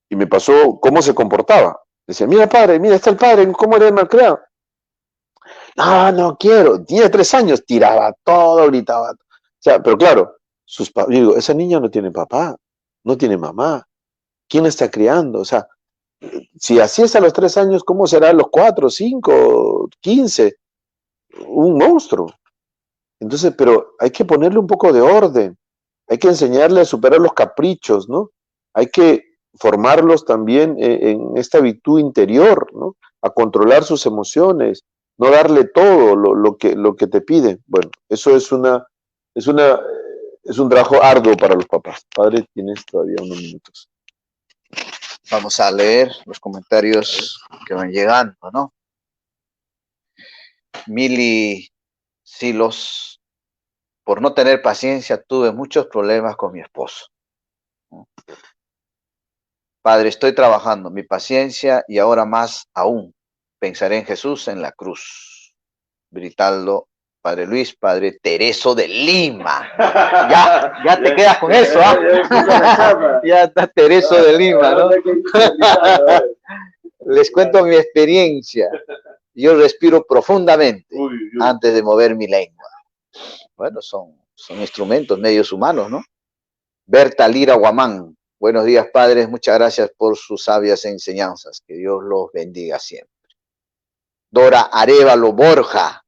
y me pasó cómo se comportaba. Decía, mira padre, mira, está el padre, cómo era malcriado. No, no quiero. Tiene 3 años, tiraba todo, gritaba. O sea, pero claro, digo, esa niña no tiene papá, no tiene mamá. ¿Quién la está criando? O sea, si así es a los 3 años, ¿cómo será a los 4, 5, 15? Un monstruo. Entonces, pero hay que ponerle un poco de orden. Hay que enseñarle a superar los caprichos, ¿no? Hay que formarlos también en esta virtud interior, ¿no? A controlar sus emociones, no darle todo lo que te pide. Bueno, eso es un trabajo arduo para los papás. Padre, tienes todavía unos minutos. Vamos a leer los comentarios que van llegando, ¿no? Mili Silos, por no tener paciencia, tuve muchos problemas con mi esposo. Padre, estoy trabajando mi paciencia y ahora más aún pensaré en Jesús en la cruz. Britaldo, Padre Luis, Padre Tereso de Lima. Ya te quedas con eso, ¿ah? Ya está Tereso de Lima, ¿no? Les cuento mi experiencia. Yo respiro profundamente antes de mover mi lengua. Bueno, son instrumentos, medios humanos, ¿no? Berta Lira Guamán. Buenos días, padres. Muchas gracias por sus sabias enseñanzas. Que Dios los bendiga siempre. Dora Arévalo Borja.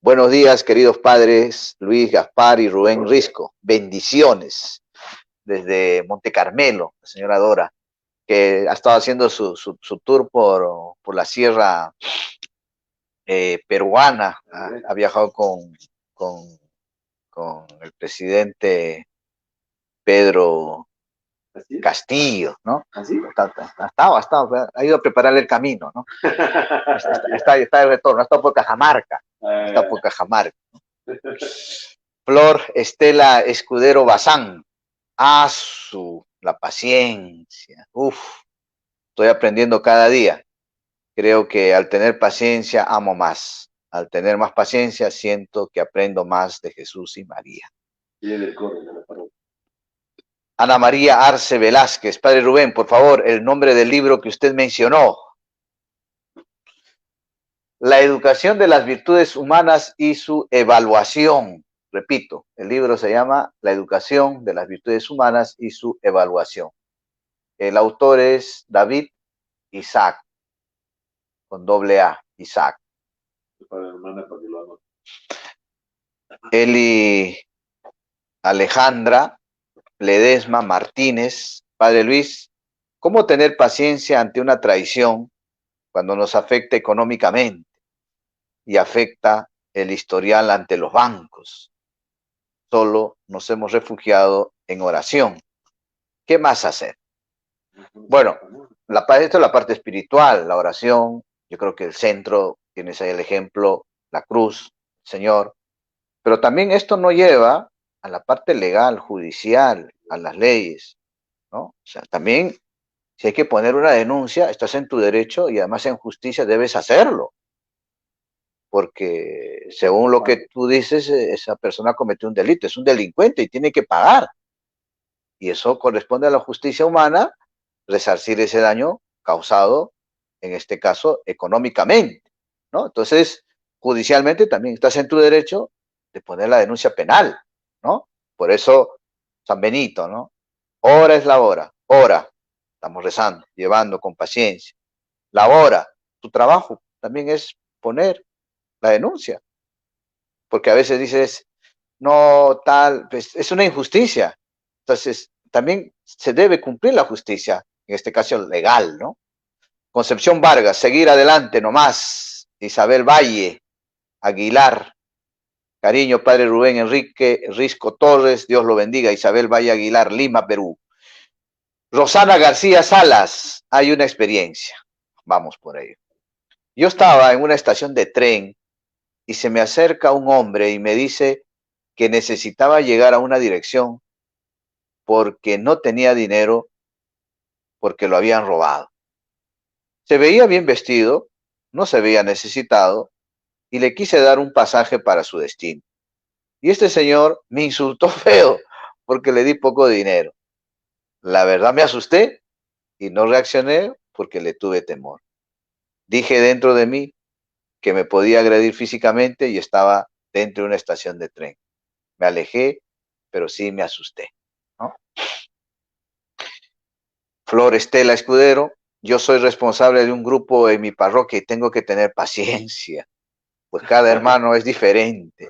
Buenos días, queridos padres Luis, Gaspar y Rubén Risco. Bendiciones. desde Monte Carmelo, la señora Dora, que ha estado haciendo su tour por la sierra peruana, ha viajado con, con el presidente Pedro Castillo, ¿no? ¿Así? Ha ido a prepararle el camino, ¿no? Está de retorno, ha estado por Cajamarca, está por Cajamarca. Flor Estela Escudero Bazán, la paciencia, estoy aprendiendo cada día. Creo que al tener paciencia amo más. Al tener más paciencia siento que aprendo más de Jesús y María. Ana María Arce Velázquez, Padre Rubén, por favor, el nombre del libro que usted mencionó. La educación de las virtudes humanas y su evaluación. Repito, el libro se llama La educación de las virtudes humanas y su evaluación. El autor es David Isaac, con doble A, Isaac. Eli Alejandra Ledesma Martínez, Padre Luis, ¿cómo tener paciencia ante una traición cuando nos afecta económicamente y afecta el historial ante los bancos? Solo nos hemos refugiado en oración. ¿Qué más hacer? Bueno, esto es la parte espiritual, la oración. Yo creo que el centro, tienes ahí el ejemplo, la cruz, Señor. Pero también esto no lleva a la parte legal, judicial, a las leyes, ¿no? O sea, también si hay que poner una denuncia, estás en tu derecho y además en justicia debes hacerlo. Porque según lo que tú dices, esa persona cometió un delito, es un delincuente y tiene que pagar. Y eso corresponde a la justicia humana, resarcir ese daño causado, en este caso, económicamente, ¿no? Entonces, judicialmente también estás en tu derecho de poner la denuncia penal, ¿no? Por eso, San Benito, ¿no? Hora es la hora, ora. Estamos rezando, llevando con paciencia. La hora, tu trabajo también es poner la denuncia. Porque a veces dices, no, tal, pues es una injusticia. Entonces, también se debe cumplir la justicia, en este caso legal, ¿no? Concepción Vargas, seguir adelante nomás. Isabel Valle, Aguilar, cariño, Padre Rubén Enrique Risco Torres, Dios lo bendiga. Isabel Valle Aguilar, Lima, Perú. Rosana García Salas, hay una experiencia. Vamos por ello. Yo estaba en una estación de tren y se me acerca un hombre y me dice que necesitaba llegar a una dirección porque no tenía dinero, porque lo habían robado. Se veía bien vestido, no se veía necesitado, y le quise dar un pasaje para su destino. Y este señor me insultó feo porque le di poco dinero. La verdad me asusté y no reaccioné porque le tuve temor. Dije dentro de mí que me podía agredir físicamente y estaba dentro de una estación de tren. Me alejé, pero sí me asusté, ¿no? Flor Estela Escudero, yo soy responsable de un grupo en mi parroquia y tengo que tener paciencia, pues cada hermano es diferente.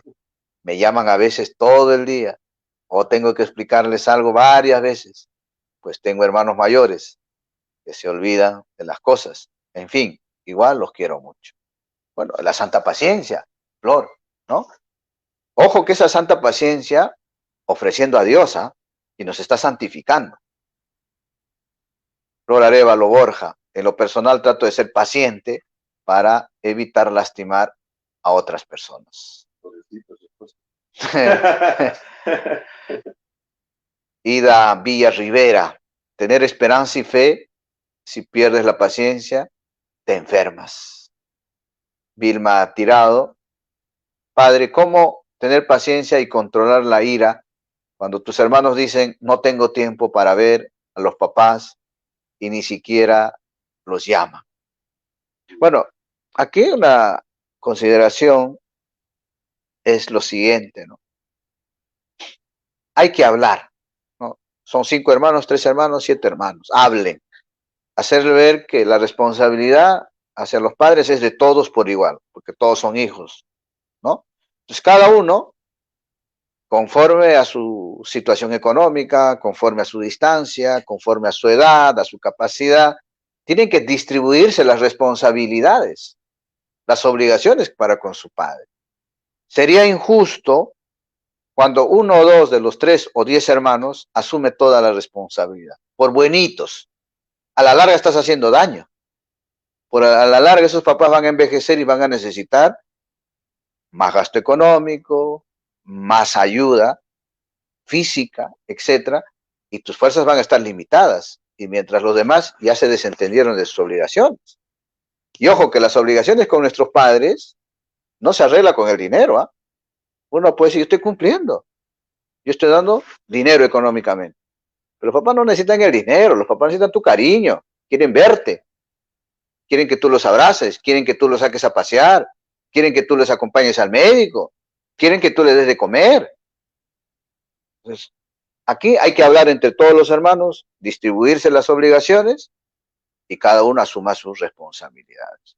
Me llaman a veces todo el día o tengo que explicarles algo varias veces, pues tengo hermanos mayores que se olvidan de las cosas. En fin, igual los quiero mucho. Bueno, la santa paciencia, Flor, ¿no? Ojo que esa santa paciencia, ofreciendo a Dios, y nos está santificando. Flor Arévalo Borja, en lo personal trato de ser paciente para evitar lastimar a otras personas. Ida Villa Rivera, tener esperanza y fe, si pierdes la paciencia, te enfermas. Vilma Tirado, Padre, ¿cómo tener paciencia y controlar la ira cuando tus hermanos dicen, no tengo tiempo para ver a los papás y ni siquiera los llaman? Bueno, aquí una consideración es lo siguiente, ¿no? Hay que hablar, ¿no? Son 5 hermanos, 3 hermanos, 7 hermanos. Hablen. Hacerle ver que la responsabilidad hacia los padres es de todos por igual, porque todos son hijos, ¿no? Entonces cada uno conforme a su situación económica, conforme a su distancia, conforme a su edad, a su capacidad. Tienen que distribuirse las responsabilidades, las obligaciones para con su padre. Sería injusto cuando uno o dos de los 3 o 10 hermanos asume toda la responsabilidad. Por buenitos, a la larga estás haciendo daño. A la larga esos papás van a envejecer y van a necesitar más gasto económico, más ayuda física, etcétera, y tus fuerzas van a estar limitadas. Y mientras los demás ya se desentendieron de sus obligaciones. Y ojo que las obligaciones con nuestros padres no se arregla con el dinero, ¿ah? Uno puede decir, yo estoy cumpliendo, yo estoy dando dinero económicamente. Pero los papás no necesitan el dinero, los papás necesitan tu cariño, quieren verte, quieren que tú los abraces, quieren que tú los saques a pasear, quieren que tú les acompañes al médico, quieren que tú les des de comer. Entonces, aquí hay que hablar entre todos los hermanos, distribuirse las obligaciones y cada uno asuma sus responsabilidades.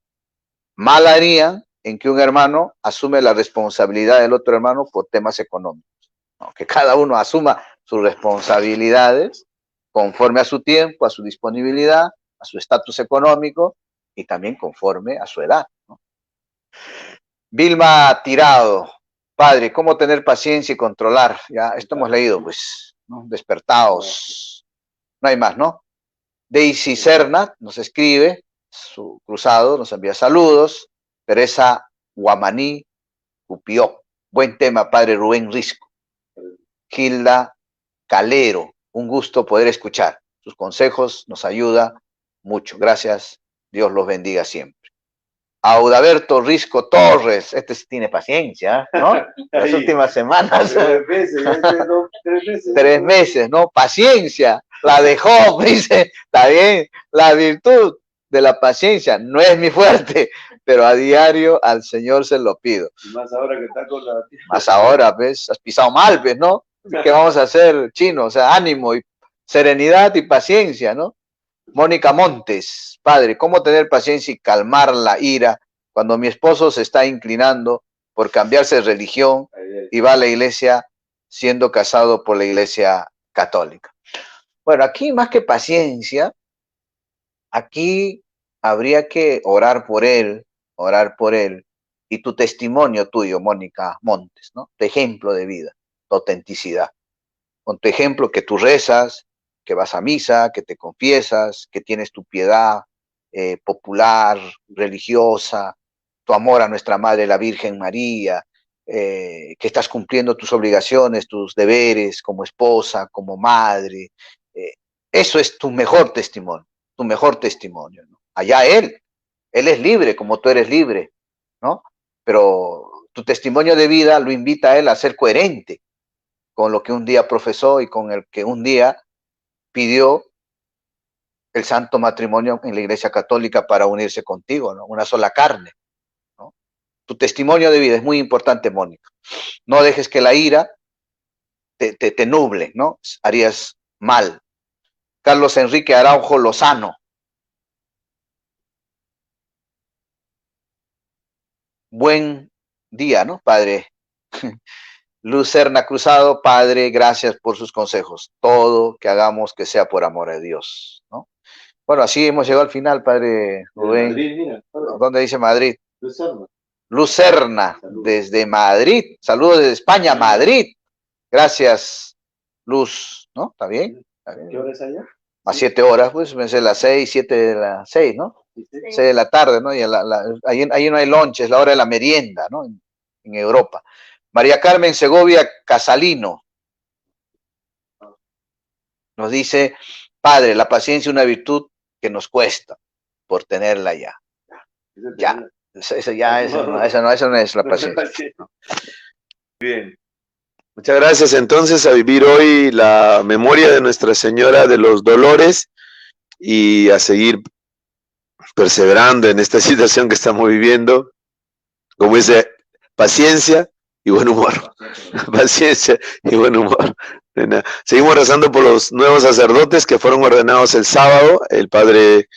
Mal harían en que un hermano asume la responsabilidad del otro hermano por temas económicos, ¿no? Que cada uno asuma sus responsabilidades conforme a su tiempo, a su disponibilidad, a su estatus económico y también conforme a su edad, ¿no? Vilma Tirado, padre, ¿cómo tener paciencia y controlar? Ya, esto hemos leído, pues, ¿no? Despertaos. No hay más, ¿no? Daisy Serna nos escribe, su cruzado, nos envía saludos. Teresa Guamaní, Cupió. Buen tema, padre Rubén Risco. Gilda Calero, un gusto poder escuchar. Sus consejos nos ayuda mucho. Gracias. Dios los bendiga siempre. Audaberto Risco Torres, este sí tiene paciencia, ¿no? Las últimas semanas. 3 meses, 3 meses. 3 meses, ¿no? Paciencia, la dejó, dice, está bien, la virtud de la paciencia no es mi fuerte, pero a diario al Señor se lo pido. Y más ahora que está con la... Más ahora, ¿ves? Has pisado mal, ¿ves? ¿No? ¿Qué vamos a hacer, chino? O sea, ánimo y serenidad y paciencia, ¿no? Mónica Montes, padre, ¿cómo tener paciencia y calmar la ira cuando mi esposo se está inclinando por cambiarse de religión y va a la iglesia siendo casado por la iglesia católica? Bueno, aquí más que paciencia, aquí habría que orar por él y tu testimonio tuyo, Mónica Montes, ¿no? Tu ejemplo de vida, tu autenticidad. Con tu ejemplo que tú rezas, que vas a misa, que te confiesas, que tienes tu piedad popular, religiosa, tu amor a nuestra Madre, la Virgen María, que estás cumpliendo tus obligaciones, tus deberes como esposa, como madre. Eso es tu mejor testimonio, ¿no? Allá él es libre como tú eres libre, ¿no? Pero tu testimonio de vida lo invita a él a ser coherente con lo que un día profesó y con el que un día pidió el santo matrimonio en la Iglesia Católica para unirse contigo, ¿no? Una sola carne, ¿no? Tu testimonio de vida es muy importante, Mónica. No dejes que la ira te nuble, ¿no? Harías mal. Carlos Enrique Araujo Lozano. Buen día, ¿no, padre? Lucerna Cruzado, padre, gracias por sus consejos. Todo que hagamos que sea por amor a Dios, ¿no? Bueno, así hemos llegado al final, padre Rubén. Madrid, mira, ¿Dónde dice Madrid? Lucerna. Lucerna, desde Madrid. Saludos desde España, Madrid. Gracias, Luz, ¿no? ¿Está bien? ¿Está bien? ¿Qué hora es allá? A 7 horas, pues, pensé las 6, 7 de las 6, ¿no? 6 de la tarde, ¿no? Y ahí no hay lunch, es la hora de la merienda, ¿no? En Europa. María Carmen Segovia Casalino nos dice, padre, la paciencia es una virtud que nos cuesta por tenerla ya. Ya, eso no es la paciencia. Bien. Muchas gracias entonces, a vivir hoy la memoria de Nuestra Señora de los Dolores y a seguir perseverando en esta situación que estamos viviendo. Como dice, paciencia y buen humor. Paciencia y buen humor. Seguimos rezando por los nuevos sacerdotes que fueron ordenados el sábado. El padre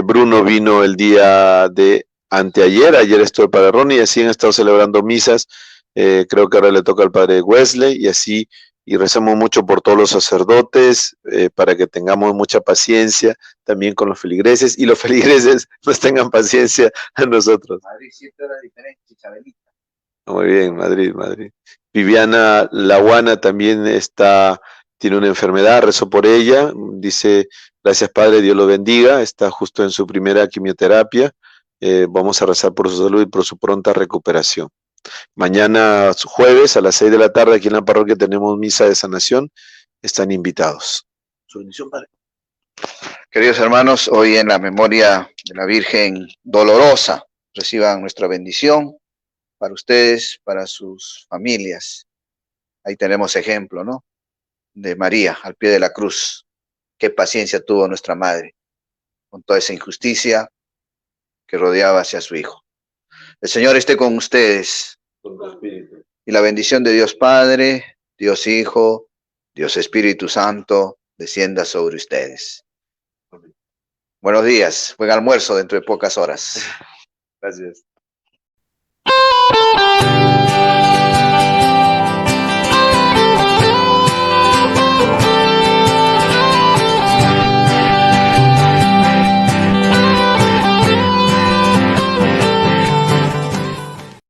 Bruno vino el día de anteayer, ayer estuvo el padre Ronnie y así han estado celebrando misas Creo que ahora le toca al padre Wesley y así, y rezamos mucho por todos los sacerdotes para que tengamos mucha paciencia también con los feligreses y los feligreses nos tengan paciencia a nosotros. Madrid, 7 horas diferentes, Isabelita. Muy bien, Madrid, Madrid. Viviana Laguana también tiene una enfermedad, rezo por ella, dice, gracias Padre, Dios lo bendiga, está justo en su primera quimioterapia, vamos a rezar por su salud y por su pronta recuperación. Mañana jueves a las 6 de la tarde aquí en la parroquia tenemos misa de sanación, están invitados. Su bendición, Padre. Queridos hermanos, hoy en la memoria de la Virgen Dolorosa, reciban nuestra bendición para ustedes, para sus familias. Ahí tenemos ejemplo, ¿no? De María al pie de la cruz. Qué paciencia tuvo nuestra madre con toda esa injusticia que rodeaba hacia su hijo. El Señor esté con ustedes. Con tu espíritu. Y la bendición de Dios Padre, Dios Hijo, Dios Espíritu Santo, descienda sobre ustedes. Buenos días, buen almuerzo dentro de pocas horas. Gracias.